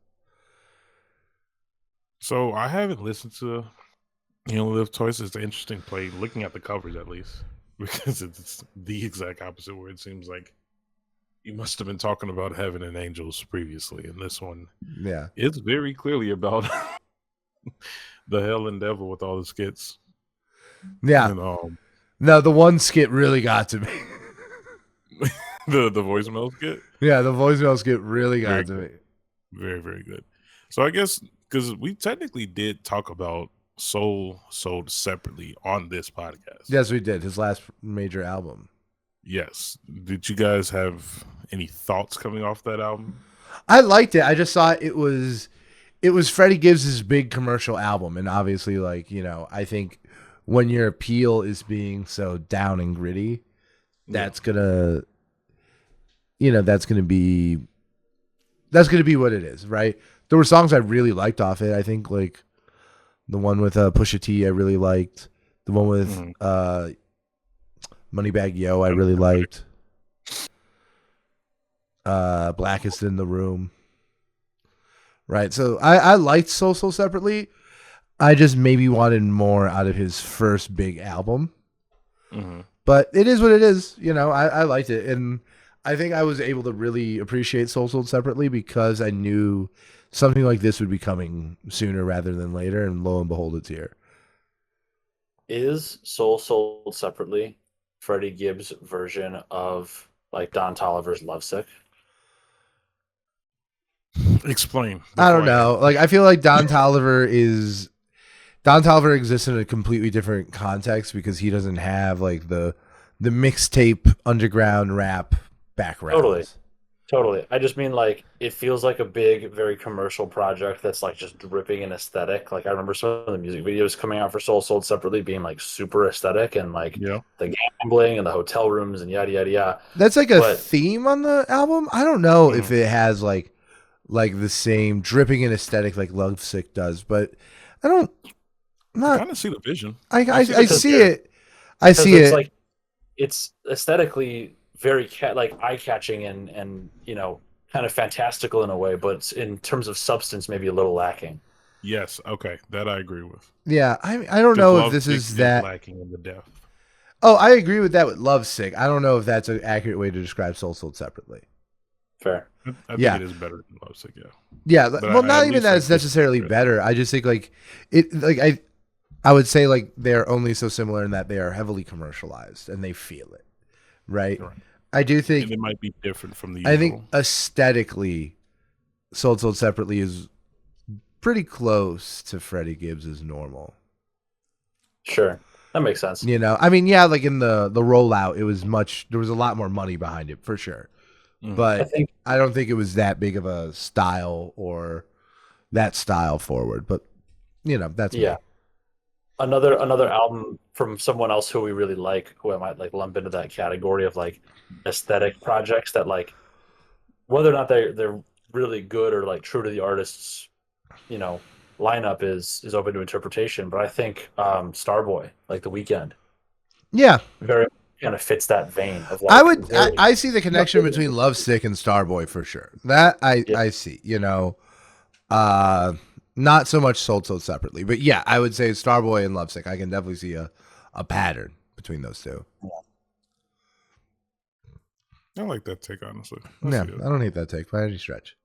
So I haven't listened to You Only Live Twice. It's an interesting play, looking at the covers at least, because it's the exact opposite. Where it seems like you must have been talking about heaven and angels previously, and this one, Yeah, it's very clearly about the hell and devil with all the skits. yeah. And No, the one skit really got to me. the voicemail skit, Yeah, the voicemail skit really very got to me. good, very very good. So I guess because we technically did talk about Soul sold separately on this podcast. Yes, we did. His last major album. Yes. Did you guys have any thoughts coming off that album? I liked it. I just thought it was Freddie Gibbs' big commercial album, and obviously, like, you know, I think when your appeal is being so down and gritty, that's gonna, you know, that's gonna be what it is, right? There were songs I really liked off it. I think like the one with Pusha T, I really liked. The one with Moneybagg Yo, I really liked. Blackest in the Room. Right. So I liked Soul separately. I just maybe wanted more out of his first big album. Mm-hmm. But it is what it is. You know, I liked it. And I think I was able to really appreciate Soul separately because I knew something like this would be coming sooner rather than later. And lo and behold, it's here. Is Soul sold separately Freddie Gibbs' version of like Don Toliver's Lovesick? Explain. I don't know. Like, I feel like Don Toliver exists in a completely different context because he doesn't have like the mixtape underground rap background. Totally. I just mean like it feels like a big, very commercial project that's like just dripping in aesthetic. Like I remember some of the music videos coming out for Soul sold separately being like super aesthetic and like the gambling and the hotel rooms and yada yada yada. That's like a theme on the album. I don't know if it has like the same dripping in aesthetic like Lovesick does, but I don't. I kind of see the vision. I see it. I see it. Like it's aesthetically very eye catching and you know kind of fantastical in a way, but in terms of substance, maybe a little lacking. Yes. Okay, that I agree with. Yeah, I don't know if this is that lacking in the depth. Oh, I agree with that with Lovesick. I don't know if that's an accurate way to describe Soul sold separately. Fair. I think it is better than Lovesick. Yeah. Yeah. Well, not even that it's necessarily better. I just think like it. Like I would say like they're only so similar in that they are heavily commercialized and they feel it, right? I do think and it might be different from the usual. I think aesthetically, sold separately is pretty close to Freddie Gibbs' normal. Sure, that makes sense. You know, I mean, yeah, like in the rollout, there was a lot more money behind it for sure, but I don't think it was that big of a style or that style forward. But you know, that's me. Another album from someone else who we really like, who I might like lump into that category of like aesthetic projects that like whether or not they're really good or like true to the artist's, you know, lineup is open to interpretation. But I think Starboy, like The Weeknd, very kind of fits that vein of like I see the connection between Lovesick and Starboy for sure. That I see, you know. Not so much sold separately, but yeah, I would say Starboy and Lovesick. I can definitely see a pattern between those two. I like that take, honestly. I don't hate that take by any stretch.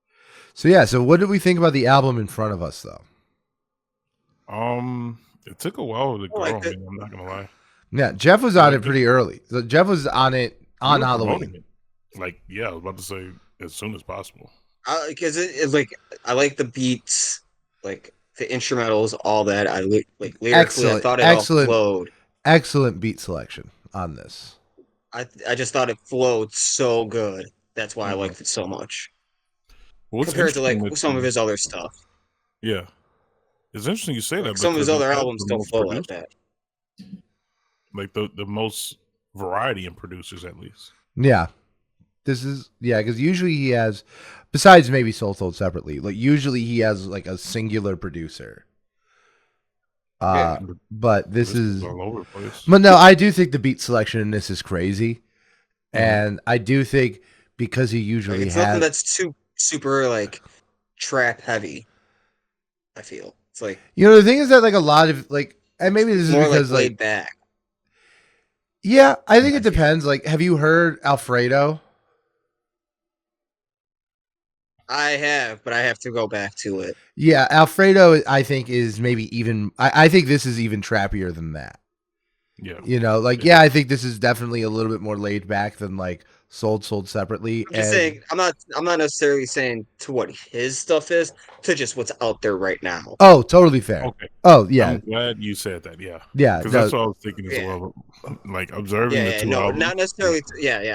So yeah, so what did we think about the album in front of us, though? It took a while to grow. I'm not gonna lie. Yeah, Jeff was on it pretty early. So Jeff was on it on Halloween. Like, yeah, I was about to say as soon as possible. Because it's like I like the beats, like the instrumentals, all that. I like lyrically. I thought it all flowed. Excellent beat selection on this. I just thought it flowed so good. That's why I liked it so much. Compared to like some of his other stuff. Yeah. It's interesting you say that. Some of his other albums don't flow like that. Like the most variety in producers, at least. Yeah. This is because usually he has, besides maybe Soul Sold separately, like usually he has like a singular producer. Yeah. But this is all over the place. but no, I do think the beat selection in this is crazy, Mhm. and I do think because he Like, usually it's nothing has that's too super like trap heavy. I feel it's like the thing is that like a lot of like, and maybe this is more like because laid like back. yeah, I think I it feel. depends. Like, have you heard Alfredo? I have, but I have to go back to it. Yeah, Alfredo, I think is maybe even. I think this is even trappier than that. Yeah. Like Yeah. I think this is definitely a little bit more laid back than like sold separately. I'm just saying I'm not necessarily saying to what his stuff is, to just what's out there right now. Oh, totally fair. Okay. Oh yeah, I'm glad you said that. Yeah. yeah. Because No, that's what I was thinking as Yeah. well. Like observing the two No, albums. not necessarily.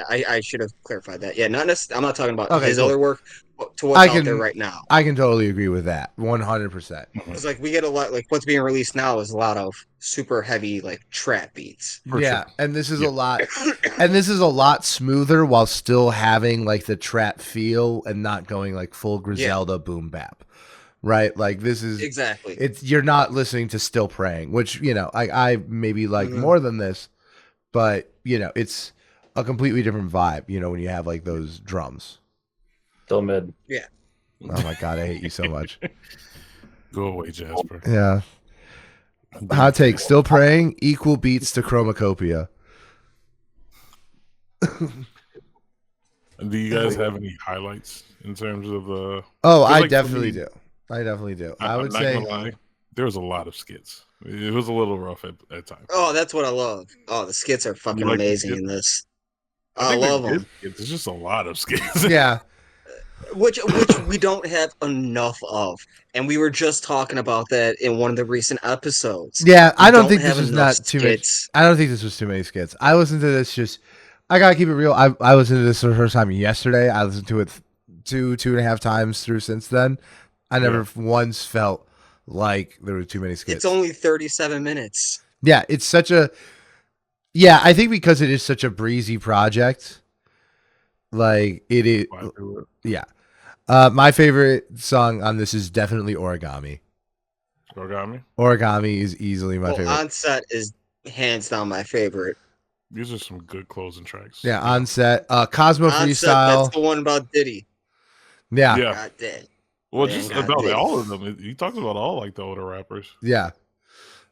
I should have clarified that. Yeah, not necessarily. I'm not talking about Okay, his cool. other work, but to what's out there right now. I can totally agree with that. 100%. It's like we get a lot. Like what's being released now is a lot of super heavy like trap beats. For Yeah, sure. and this is Yeah. a lot, and this is a lot smoother while still having like the trap feel and not going like full Griselda boom bap. Right, like this is Exactly. It's you're not listening to Still Praying, which I maybe like Mhm. more than this, but it's a completely different vibe. When you have like those drums. Still mid. Oh my god, I hate you so much. Go away, Jasper. Yeah. Hot take. Still Praying equal beats to Chromacopia. Do you guys have any highlights in terms of Oh, I like for definitely me- do. I definitely do. I'm I would not say gonna lie, there was a lot of skits. It was a little rough at times. Oh, that's what I love. Oh, the skits are fucking like the amazing skits? in this. I I think they're love good them. skits. It's just a lot of skits. yeah. Which we don't have enough of, and we were just talking about that in one of the recent episodes. Yeah, I We don't think this have was enough not too much. skits. I don't think this was too many skits. I listened to this I gotta keep it real. I listened to this for the first time yesterday. I listened to it two and a half times through since then. I never once felt like there were too many skits. It's only 37 minutes. Yeah, it's such a. Yeah, I think because it is such a breezy project, like it is. Yeah, my favorite song on this is definitely Origami. Origami. Origami is easily my favorite. Onset is hands down my favorite. These are some good closing tracks. Yeah, Onset, Cosmo Onset, Freestyle. that's the one about Diddy. Yeah. God damn. Well, Man, just God about damn. all of them. He talks about all like the older rappers. Yeah.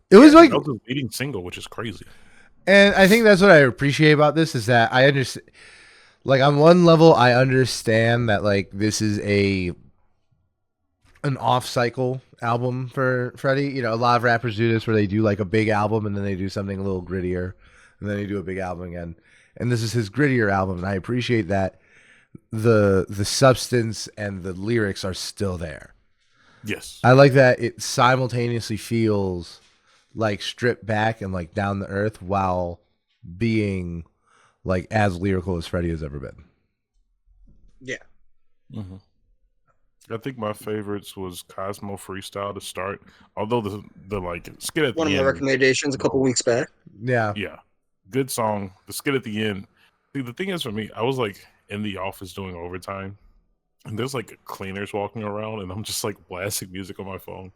It was like That was his leading single, which is crazy. And I think that's what I appreciate about this is that I understand, like on one level, I understand that like this is an off cycle album for Freddie. A lot of rappers do this where they do like a big album and then they do something a little grittier, and then they do a big album again. And this is his grittier album, and I appreciate that the substance and the lyrics are still there. Yes, I like that it simultaneously feels like stripped back and like down to earth while being like as lyrical as Freddie has ever been. Yeah. Mm-hmm. I think my favorites was Cosmo Freestyle to start. Although the like skit at One the of end, my recommendations a couple weeks back. Yeah. Good song. The skit at the end. See, the thing is for me, I was like in the office doing overtime, and there's like cleaners walking around, and I'm just like blasting music on my phone.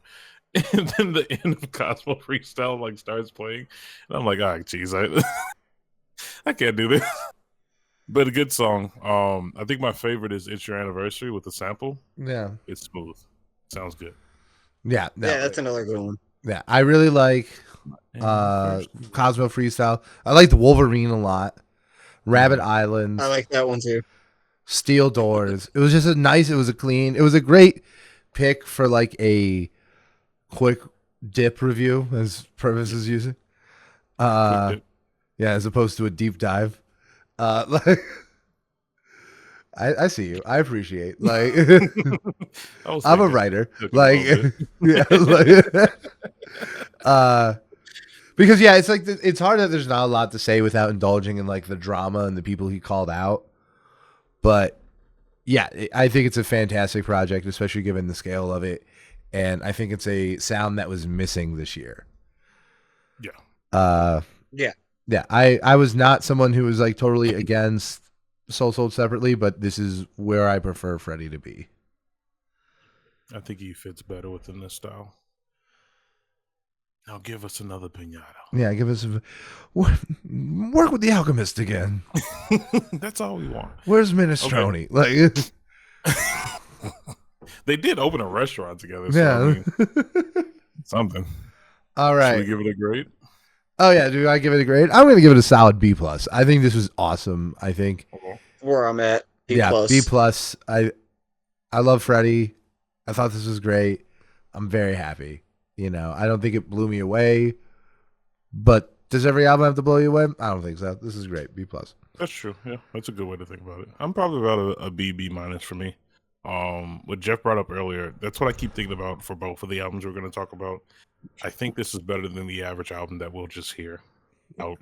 And then the end of Cosmo Freestyle like starts playing, and I'm like, geez, I can't do this. But a good song. I think my favorite is "It's Your Anniversary" with the sample. Yeah. It's smooth. Sounds good. Yeah. No, Yeah, that's another good one. Yeah. I really like Cosmo Freestyle. I like the Wolverine a lot. Rabbit Islands. I like that one too. Steel Doors. It was just it was a great pick for like a quick dip review, as Purvis is using. Yeah, as opposed to a deep dive. Like, I see you. I appreciate. Like, I'm a writer. Like, yeah, because yeah, it's like it's hard that there's not a lot to say without indulging in like the drama and the people he called out. But yeah, I think it's a fantastic project, especially given the scale of it, and I think it's a sound that was missing this year. Yeah. Yeah. I was not someone who was like totally against sold separately, but this is where I prefer Freddie to be. I think he fits better within this style. Now give us another pinata. Yeah, give us work with the alchemist again. That's all we want. Where's Minestrone? Like, they did open a restaurant together. So yeah. I mean, something. All right. Should we give it a grade? Oh yeah, do I give it a grade? I'm gonna give it a solid B+. I think this was awesome. I think Where I'm at, B+. B+. I love Freddie. I thought this was great. I'm very happy. You know, I don't think it blew me away, but does every album have to blow you away? I don't think so. This is great. B+. That's true. Yeah, that's a good way to think about it. I'm probably about a B minus for me. What Jeff brought up earlier, that's what I keep thinking about for both of the albums we're going to talk about. I think this is better than the average album that we'll just hear out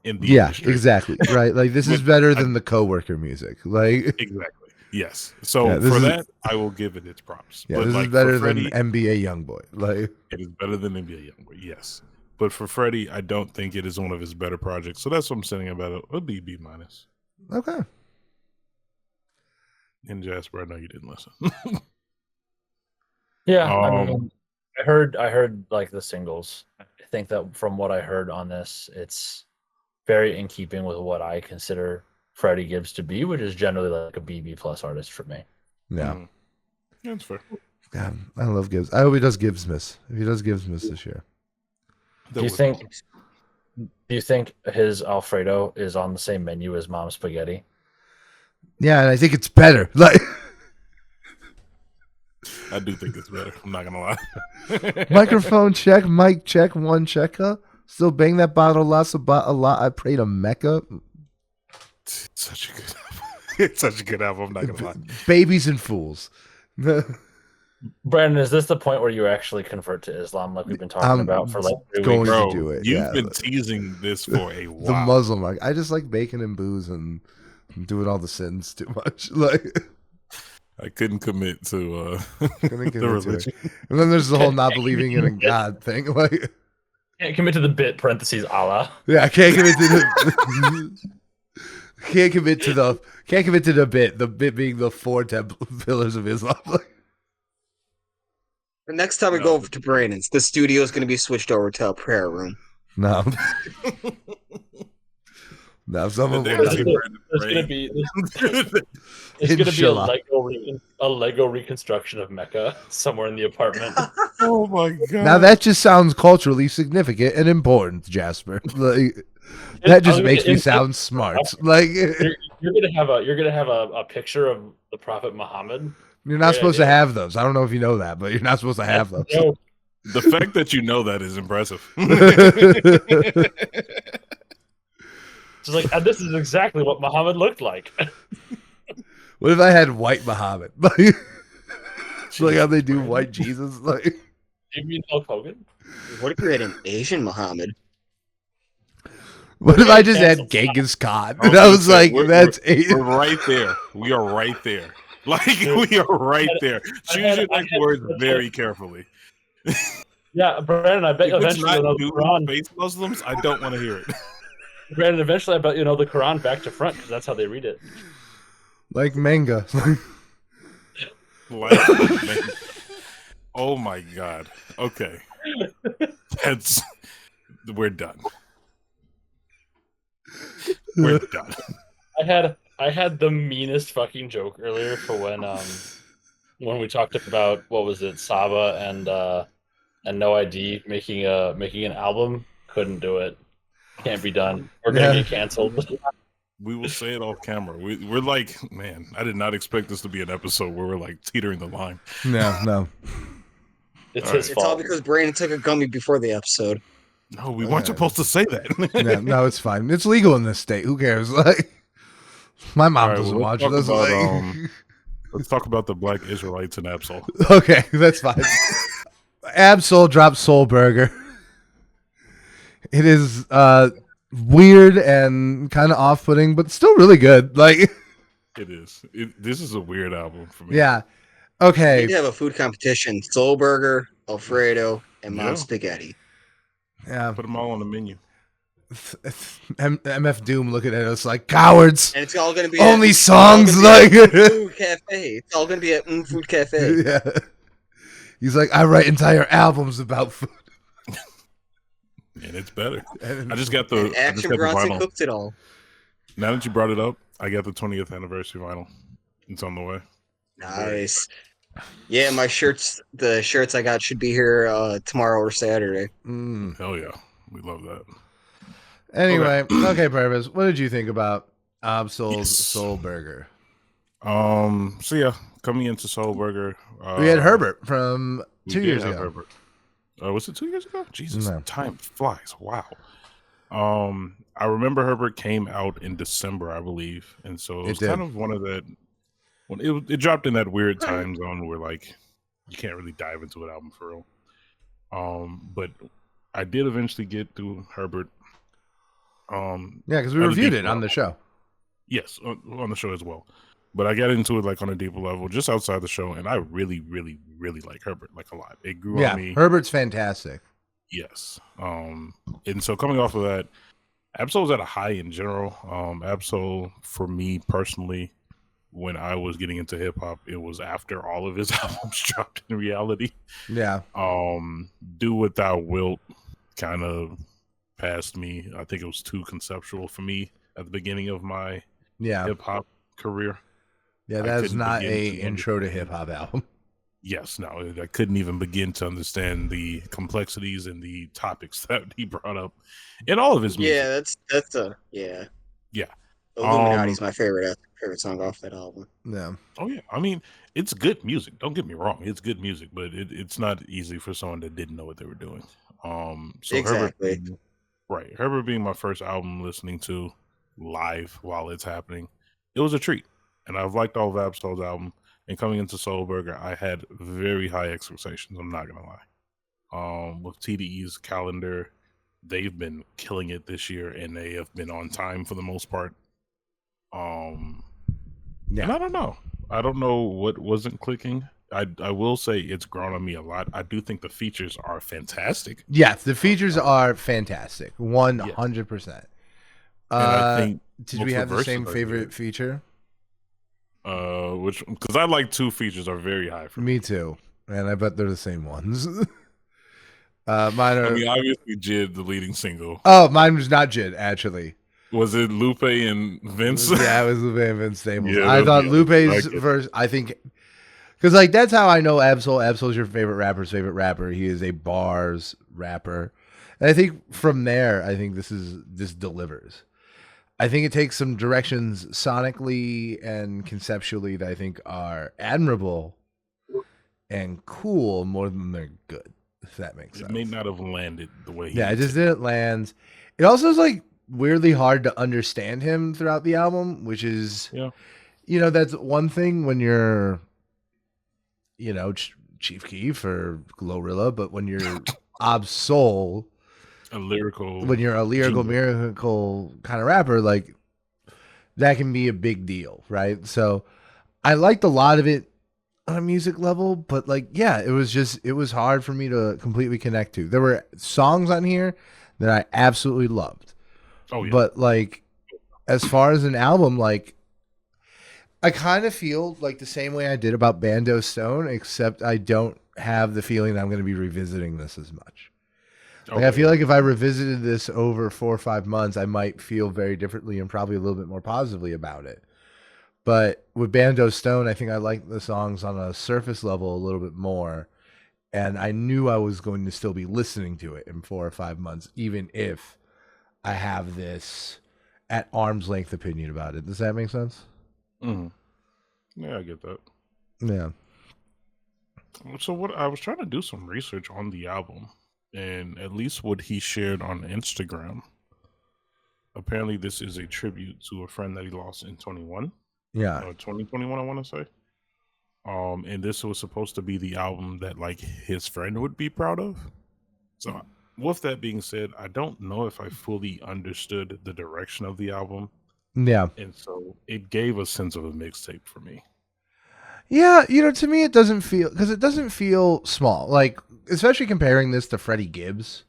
in the industry. Exactly. Right. Like this is better than the Coworker music. Like exactly. Yes. So for that, I will give it its props. Yeah, but this like is better Freddie, than NBA YoungBoy. Like it is better than NBA YoungBoy. Yes. But for Freddie, I don't think it is one of his better projects. So that's what I'm saying about a B minus. Okay. And Jasper, I know you didn't listen. Yeah, I mean, I heard like the singles. I think that from what I heard on this, it's very in keeping with what I consider Freddie Gibbs to be, which is generally like a B+ artist for me. Yeah. Mm-hmm. That's fair. God, I love Gibbs. I hope he does Gibbsmas. If he does Gibbsmas this year. Do you think his Alfredo is on the same menu as Mom's Spaghetti? Yeah, and I think it's better. Like I do think it's better. I'm not gonna lie. microphone check, mic check, one checker. Still bang that bottle lots a lot. I pray to Mecca. It's such a good album. It's such a good album. I'm not gonna lie. Babies and fools. Brandon, is this the point where you actually convert to Islam like we've been talking about for like 3 going weeks? to Bro, do it. You've Yeah. been teasing this for a while. The Muslim. Like, I just like bacon and booze and doing all the sins too much. Like I couldn't commit to couldn't the commit to religion. it. And then there's the whole not believing in a God thing. Like Can't commit to the bit parentheses Allah. yeah, I can't commit to the can't commit to the bit. The bit being the 4 pillars of Islam. Like, The next time we go over to Brandon's, the studio is going to be switched over to a prayer room. no. No, someone There's would. There's gonna be a Lego reconstruction of Mecca somewhere in the apartment. Oh my god! Now that just sounds culturally significant and important, Jasper. Like, that just makes me sound smart. Like you're gonna have a picture of the Prophet Muhammad. you're not supposed to have those. I don't know if you know that, but you're not supposed to have those. No, The fact that you know that is impressive. just like and this is exactly what Muhammad looked like. What if I had white Muhammad? Like how they do white Jesus? Like You mean Hulk Hogan? What if you had an Asian Muhammad? what if I just had Genghis Khan? And I was like, we're right there. We are right there. Like we are right there. Choose your next words very carefully. Yeah, Brandon, I bet If it's eventually not you'll know the Quran. face Muslims, I don't want to hear it. Brandon, eventually I bet you know the Quran back to front because that's how they read it. like manga. Like, man. Oh my god. Okay. We're done. We're done. I had the meanest fucking joke earlier for when we talked about what was it, Saba and No ID making an album. Couldn't do it. Can't be done. We're gonna get canceled. We will say it off camera. We're like, man, I did not expect this to be an episode where we're like teetering the line. No. It's All his It's all fault. because Brandon took a gummy before the episode. No, we weren't supposed to say that. Yeah, no, it's fine. It's legal in this state. Who cares? Like my mom All right, doesn't well, watch let's this. talk about, Like, let's talk about the Black Israelites and Absol. okay, that's fine. Absol dropped Soul Burger. It is weird and kind of off-putting, but still really good. Like, It is. This is a weird album for me. yeah. We Okay. need to have a food competition. Soul Burger, Alfredo, and Mom's Yeah. Spaghetti. Yeah. Put them all on the menu. MF Doom looking at us like cowards. And it's all going to be only songs like Food Cafe. It's all going to be at Food Cafe. Yeah. He's like, I write entire albums about food. And it's better. And I just got the Action vinyl. Bronson cooked it all. Now that you brought it up, I got the 20th anniversary vinyl. It's on the way. Nice. Yeah, my shirts, the shirts I got should be here tomorrow or Saturday. Hell yeah. We love that. Anyway, okay, Purvis, what did you think about Absol's Yes. Soul Burger? So yeah, coming into Soul Burger, We had Herbert from we 2 did years have ago. Herbert. Was it 2 years ago? Jesus, No. time flies. Wow. I remember Herbert came out in December, I believe, and so it was did. kind of one of that. When it dropped in that weird time zone where like you can't really dive into an album for real. But I did eventually get through Herbert. Yeah, because we at a reviewed deeper it on the level. show. Yes, on the show as well. But I got into it like on a deeper level, just outside the show, and I really, really, really like Herbert like a lot. It grew Yeah, on me. Herbert's fantastic. Yes. And so coming off of that, Absol's at a high in general. Absol, for me personally, when I was getting into hip hop, it was after all of his albums dropped in reality. Yeah. Do What Thou Wilt kind of passed me. I think it was too conceptual for me at the beginning of my Yeah. hip hop career. Yeah, I that's couldn't not begin a to intro to understand. hip hop album. Yes, no, I couldn't even begin to understand the complexities and the topics that he brought up in all of his music. Yeah, that's a yeah. Yeah. Illuminati's my favorite song off that album. Yeah. Oh yeah, I mean, it's good music. Don't get me wrong, it's good music, but it's not easy for someone that didn't know what they were doing. So Exactly. Herbert being my first album listening to live while it's happening, it was a treat, and I've liked all of Absol's album. And coming into Soul Burger, I had very high expectations. I'm not gonna lie. With TDE's calendar, they've been killing it this year, and they have been on time for the most part. And I don't know. I don't know what wasn't clicking. I will say it's grown on me a lot. I do think the features are fantastic. Yes, the features are fantastic. 100%. And I think did both we the have the same verses are favorite good. feature? Which, because I like two features are very high for me. Me too. And I bet they're the same ones. Mine are. I mean, obviously, Jid, the leading single. Oh, mine was not Jid, actually. Was it Lupe and Vince? Yeah, it was Lupe and Vince Staples. Yeah, I thought yeah, Lupe's I get it. verse, I think, because like that's how I know Absol. Absol's your favorite rapper's favorite rapper. He is a bars rapper. And I think from there, I think this delivers. I think it takes some directions sonically and conceptually that I think are admirable and cool more than they're good, if that makes sense. It may not have landed the way he Yeah, it just didn't land. It also is like weirdly hard to understand him throughout the album, which is, that's one thing when you're, Chief Keef or Glorilla, but when you're Absol, when you're a lyrical miracle kind of rapper, like that can be a big deal, right? So I liked a lot of it on a music level, but like, yeah, it was hard for me to completely connect to. There were songs on here that I absolutely loved. Oh, yeah. But like, as far as an album, like, I kind of feel like the same way I did about Bando Stone, except I don't have the feeling I'm going to be revisiting this as much. Like, I feel like if I revisited this over 4 or 5 months, I might feel very differently and probably a little bit more positively about it. But with Bando Stone, I think I liked the songs on a surface level a little bit more. And I knew I was going to still be listening to it in 4 or 5 months, even if I have this at arm's length opinion about it. Does that make sense? Mm-hmm. Yeah, I get that. Yeah. So what I was trying to do some research on the album, and at least what he shared on Instagram. Apparently, this is a tribute to a friend that he lost in 21. Yeah. 2021, I want to say. And this was supposed to be the album that like his friend would be proud of. So with that being said, I don't know if I fully understood the direction of the album. Yeah. And so it gave a sense of a mixtape for me. Yeah, to me it doesn't feel, because it doesn't feel small. Like, especially comparing this to Freddie Gibbs.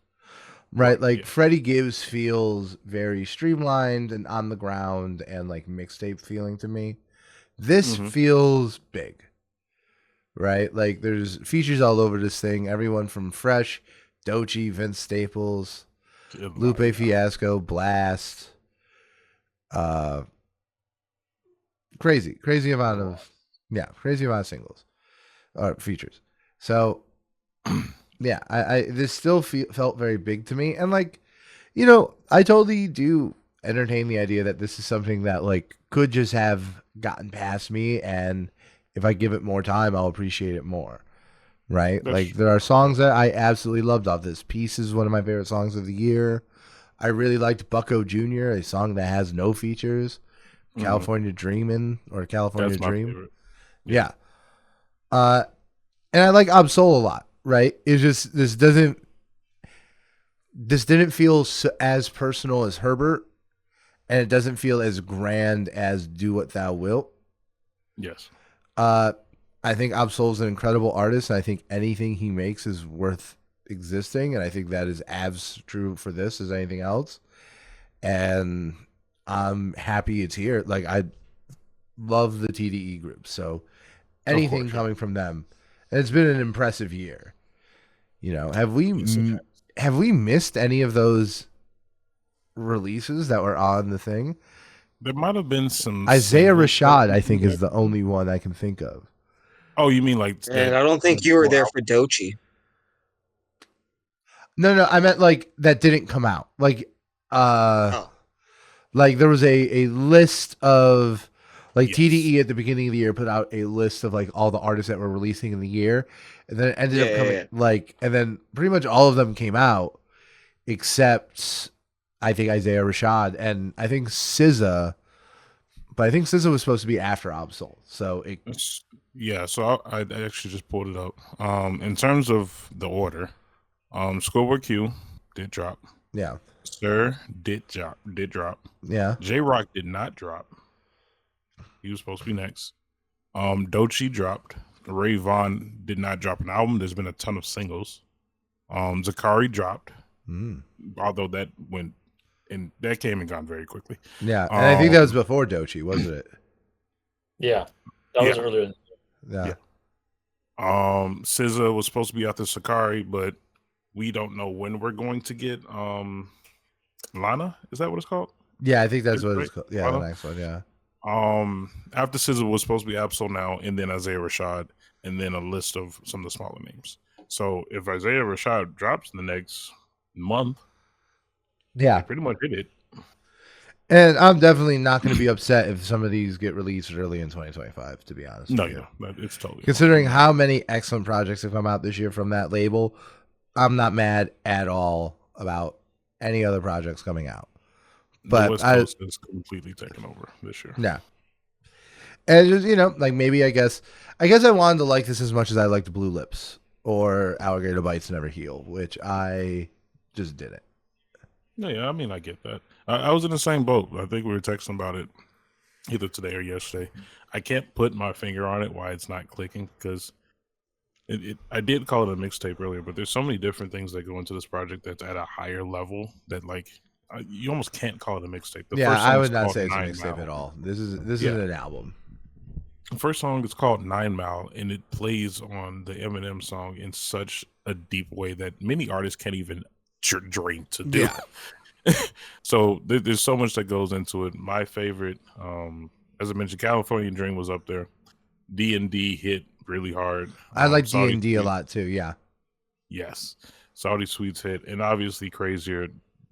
right? Like Yeah. Freddie Gibbs feels very streamlined and on the ground and like mixtape feeling to me. This Mhm. feels big, right? Like there's features all over this thing. Everyone from Fresh, Doechii, Vince Staples, Good Lupe Lord, yeah. Fiasco, Blast. Crazy amount of crazy amount of singles or features. So yeah, I this still felt very big to me, and like I totally do entertain the idea that this is something that like could just have gotten past me, and if I give it more time, I'll appreciate it more. Right? That's Like there are songs that I absolutely loved off this. Peace is one of my favorite songs of the year. I really liked Bucko Jr., a song that has no features. California Dreamin' or California That's my Dream. favorite. Yeah. And I like Absol a lot, right? It's just this didn't feel as personal as Herbert, and it doesn't feel as grand as Do What Thou Wilt. Yes. I think Absol's an incredible artist, and I think anything he makes is worth existing, and I think that is as true for this as anything else. And I'm happy it's here. Like I love the TDE group, so anything course, yeah. coming from them, and it's been an impressive year. Have we missed any of those releases that were on the thing? There might have been some Isaiah singles Rashad, that- I think, is the only one I can think of. Oh, you mean like And that? I don't think you were there for Doechii. No, I meant like that didn't come out. Like, Oh, like there was a list of like Yes. TDE at the beginning of the year put out a list of like all the artists that were releasing in the year, and then it ended up coming like, and then pretty much all of them came out except I think Isaiah Rashad and I think SZA, but I think SZA was supposed to be after Absol, so it Yeah, so I actually just pulled it up. In terms of the order, Schoolwork Q did drop. yeah Sir did drop. yeah J Rock did not drop. He was supposed to be next. Doechii dropped. Ray Vaughn did not drop an album. There's been a ton of singles. Zakari dropped, although that went and that came and gone very quickly. yeah, and I think that was before Doechii, wasn't it? Yeah, that was earlier. Yeah. SZA was supposed to be after Sakari, but we don't know when we're going to get Lana. Is that what it's called? Yeah, I think that's what Right? it's called. Yeah, the Lana? next one. Yeah. After SZA was supposed to be Absol now, and then Isaiah Rashad, and then a list of some of the smaller names. So if Isaiah Rashad drops in the next month, Yeah. pretty much hit it. And I'm definitely not going to be upset if some of these get released early in 2025, to be honest. No, with you. yeah, it's totally Considering how many excellent projects have come out this year from that label, I'm not mad at all about any other projects coming out. But the West Coast is completely taken over this year. Yeah. And just, like maybe I guess I wanted to like this as much as I liked Blue Lips or Alligator Bites Never Heal, which I just didn't. Yeah, I mean, I get that. I was in the same boat. I think we were texting about it either today or yesterday. I can't put my finger on it why it's not clicking because I did call it a mixtape earlier, but there's so many different things that go into this project that's at a higher level that like you almost can't call it a mixtape. I would not say it's a mixtape at all. This is an album. The first song is called 9 Mile, and it plays on the Eminem song in such a deep way that many artists can't even dream to do. Yeah. So there's so much that goes into it. My favorite, as I mentioned, California Dream was up there. D&D hit really hard. I like D&D a lot too. Yeah. Yes. Saudi Sweets hit, and obviously Crazier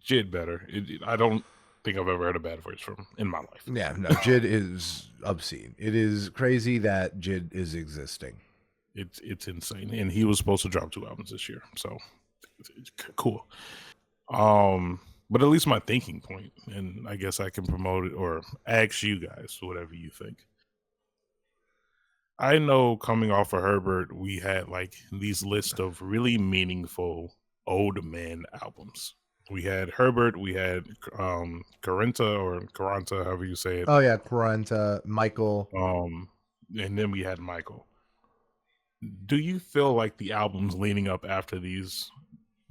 did better. I don't think I've ever heard a bad voice from him in my life. Yeah, no, JID is obscene. It is crazy that JID is existing. It's insane, and he was supposed to drop 2 albums this year, so it's cool. But at least my thinking point, and I guess I can promote it or ask you guys whatever you think. I know coming off of Herbert, we had like these lists of really meaningful old man albums. We had Herbert, we had Caranta, however you say it. Oh yeah, Caranta, Michael. And then we had Michael. Do you feel like the albums leading up after these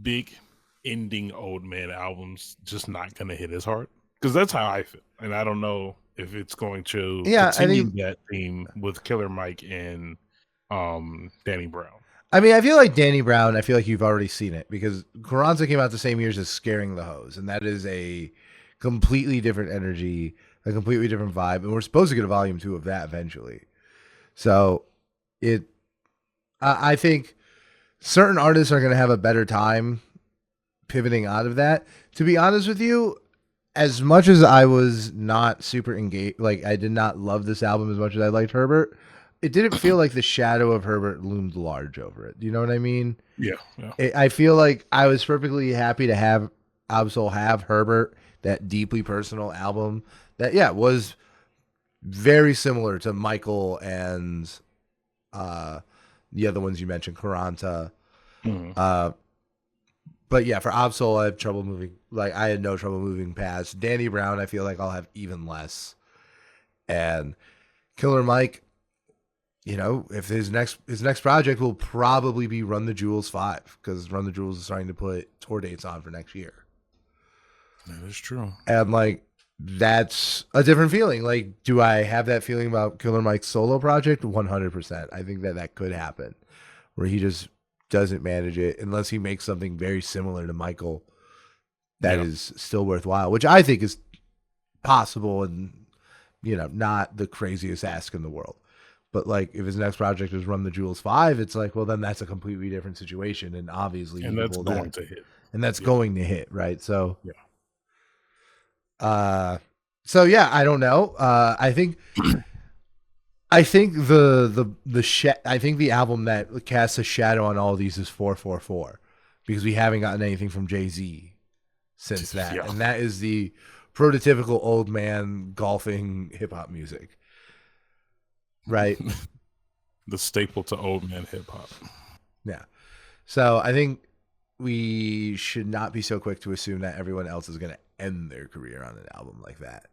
big ending old man albums just not going to hit as hard, because that's how I feel, and I don't know if it's going to continue that theme with Killer Mike and Danny Brown. I mean, I feel like Danny Brown, I feel like you've already seen it, because Carranza came out the same years as Scaring the Hose, and that is a completely different energy, a completely different vibe, and we're supposed to get a volume 2 of that eventually. So I think certain artists are going to have a better time pivoting out of that. To be honest with you, as much as I was not super engaged, like I did not love this album as much as I liked Herbert, it didn't feel like the shadow of Herbert loomed large over it. Do you know what I mean? Yeah. I feel like I was perfectly happy to have Absol have Herbert, that deeply personal album that, was very similar to Michael and the other ones you mentioned, Caranta. But yeah, for Absol, I have trouble moving. Like, I had no trouble moving past. Danny Brown, I feel like I'll have even less. And Killer Mike, if his next project will probably be Run the Jewels 5, because Run the Jewels is starting to put tour dates on for next year. That is true. And like, that's a different feeling. Like, do I have that feeling about Killer Mike's solo project? 100%. I think that could happen, where he just doesn't manage it unless he makes something very similar to Michael that is still worthwhile, which I think is possible and, not the craziest ask in the world. But like, if his next project is Run the Jewels 5, it's like, well, then that's a completely different situation, and obviously, that's going to hit, and that's going to hit, right? So, yeah. I don't know. I think the album that casts a shadow on all of these is 444, because we haven't gotten anything from Jay-Z since that, and that is the prototypical old man golfing hip hop music, right? The staple to old man hip hop. Yeah. So I think we should not be so quick to assume that everyone else is going to end their career on an album like that.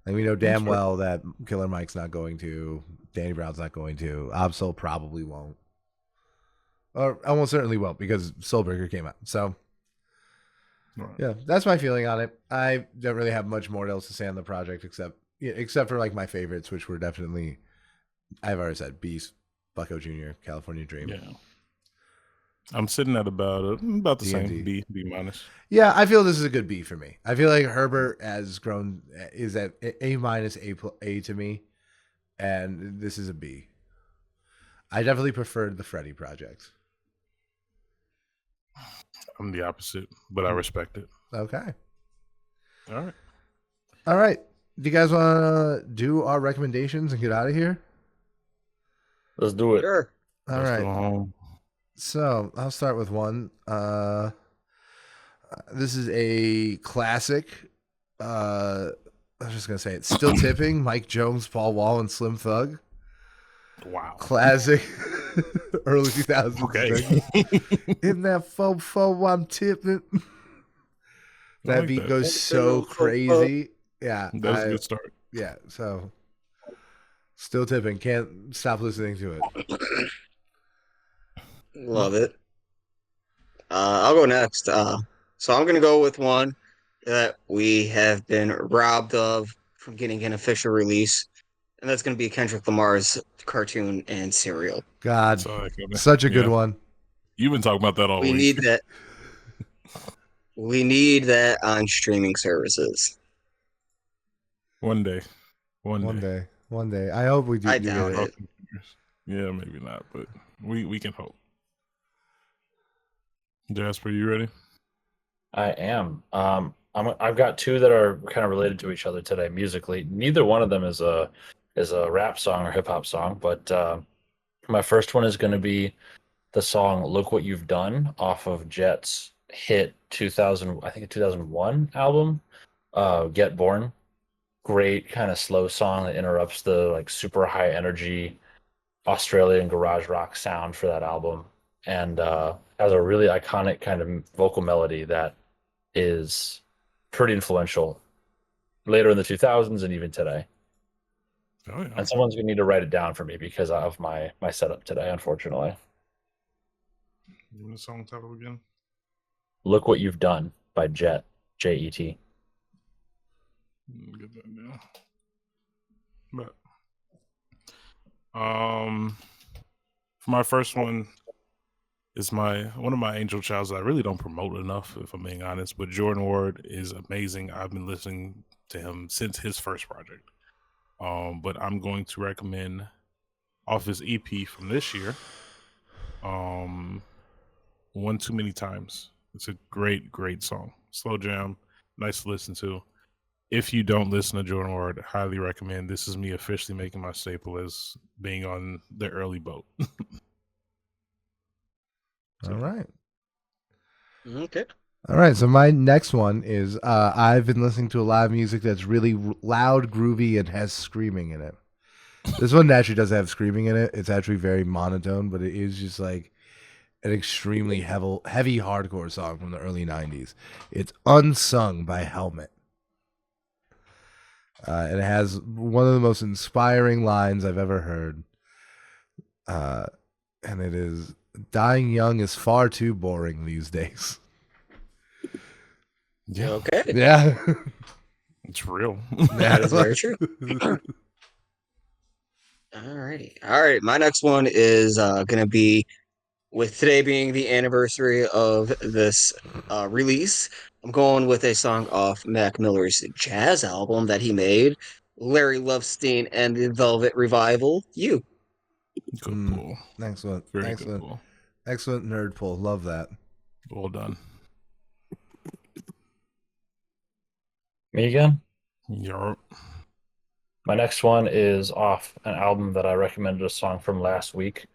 Like, we know damn well that Killer Mike's not going to, Danny Brown's not going to, Absol probably won't, or almost certainly won't, because Soulbreaker came out. So, yeah, that's my feeling on it. I don't really have much more else to say on the project except for like my favorites, which were definitely, I've already said, Beast, Bucko Jr., California Dream. Yeah. I'm sitting at about the same, B minus. Yeah, I feel this is a good B for me. I feel like Herbert has grown, is at A minus, A to me, and this is a B. I definitely preferred the Freddie project. I'm the opposite, but I respect it. Okay. All right. Do you guys want to do our recommendations and get out of here? Let's do it. Sure. All right. So I'll start with one. This is a classic. I was just gonna say it. Still Tipping. Mike Jones, Paul Wall, and Slim Thug. Wow. Classic. Early 2000s. Okay. In that fo I'm tipping. That beat goes so crazy. Yeah. That's a good start. Yeah. So Still Tipping. Can't stop listening to it. Love it. I'll go next. So I'm going to go with one that we have been robbed of from getting an official release, and that's going to be Kendrick Lamar's cartoon and Serial. God, such a good one. You've been talking about that all week. We need that. We need that on streaming services. One day. One day. I hope we do. I doubt it. Yeah, maybe not, but we can hope. Jasper, you ready? I am. I've got two that are kind of related to each other today musically. Neither one of them is a rap song or hip hop song, but my first one is going to be the song "Look What You've Done" off of Jet's hit 2001 album, "Get Born." Great kind of slow song that interrupts the like super high energy Australian garage rock sound for that album, and has a really iconic kind of vocal melody that is pretty influential later in the 2000s and even today. Oh, yeah. And someone's gonna need to write it down for me because of my setup today, unfortunately. Give me the song title again. Look What You've Done by Jet, Jet. Get that down. But for my first one is one of my angel childs that I really don't promote enough, if I'm being honest. But Jordan Ward is amazing. I've been listening to him since his first project. But I'm going to recommend off his EP from this year. One Too Many Times. It's a great, great song. Slow jam, nice to listen to. If you don't listen to Jordan Ward, highly recommend. This is me officially making my staple as being on the early boat. All right. Okay. All right. So my next one is I've been listening to a lot of music that's really loud, groovy, and has screaming in it. This one actually doesn't have screaming in it. It's actually very monotone, but it is just like an extremely heavy hardcore song from the early 90s. It's Unsung by Helmet. And it has one of the most inspiring lines I've ever heard. And it is, dying young is far too boring these days. Yeah. Okay. Yeah. It's real. That is very true. Alrighty. All right. My next one is going to be, with today being the anniversary of this release, I'm going with a song off Mac Miller's jazz album that he made, Larry Lovestein and the Velvet Revival. You. Good pull. Excellent. Very Excellent. good pull. Excellent nerd pull. Love that. Well done. Me again? Yup. My next one is off an album that I recommended a song from last week.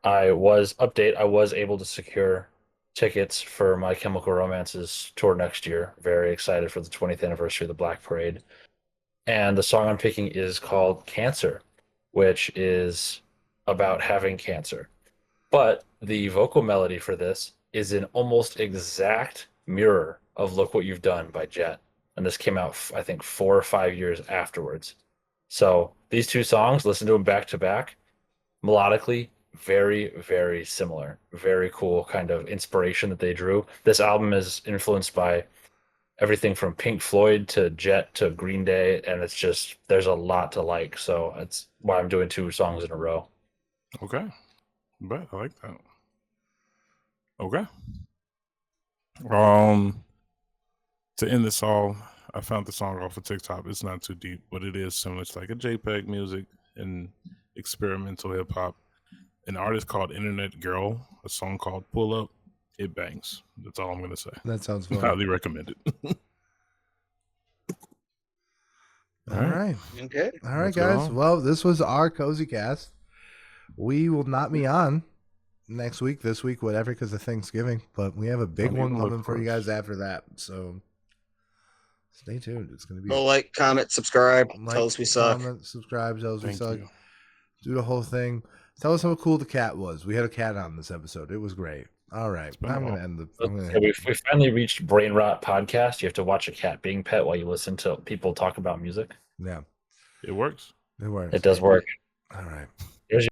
I was able to secure tickets for My Chemical Romance's tour next year. Very excited for the 20th anniversary of the Black Parade. And the song I'm picking is called Cancer, which is about having cancer. But the vocal melody for this is an almost exact mirror of Look What You've Done by Jet. And this came out, I think, 4 or 5 years afterwards. So these two songs, listen to them back to back, melodically, very, very similar. Very cool kind of inspiration that they drew. This album is influenced by everything from Pink Floyd to Jet to Green Day, and it's just, there's a lot to like. So that's why I'm doing 2 songs in a row. Okay. But I like that. Okay. To end this all, I found the song off of TikTok. It's not too deep, but it is similar to like a JPEG music and experimental hip hop. An artist called Internet Girl, a song called Pull Up. It bangs. That's all I'm gonna say. That sounds fun. Highly recommend it. All right. Okay. All right, Let's go guys. on. Well, this was our Cozy Cast. We will not be on next week, this week, whatever, because of Thanksgiving. But we have a big Don't one even look coming for you for guys us. after that. So stay tuned. It's going to be Go like, comment, subscribe, like, tell us we suck. comment, subscribe, tell us we Thank suck. you. Do the whole thing. Tell us how cool the cat was. We had a cat on this episode. It was great. All right. been a I'm going while. to end the. So I'm gonna we finally reached Brain Rot Podcast. You have to watch a cat being pet while you listen to people talk about music. Yeah, It works. it works. It does work. All right.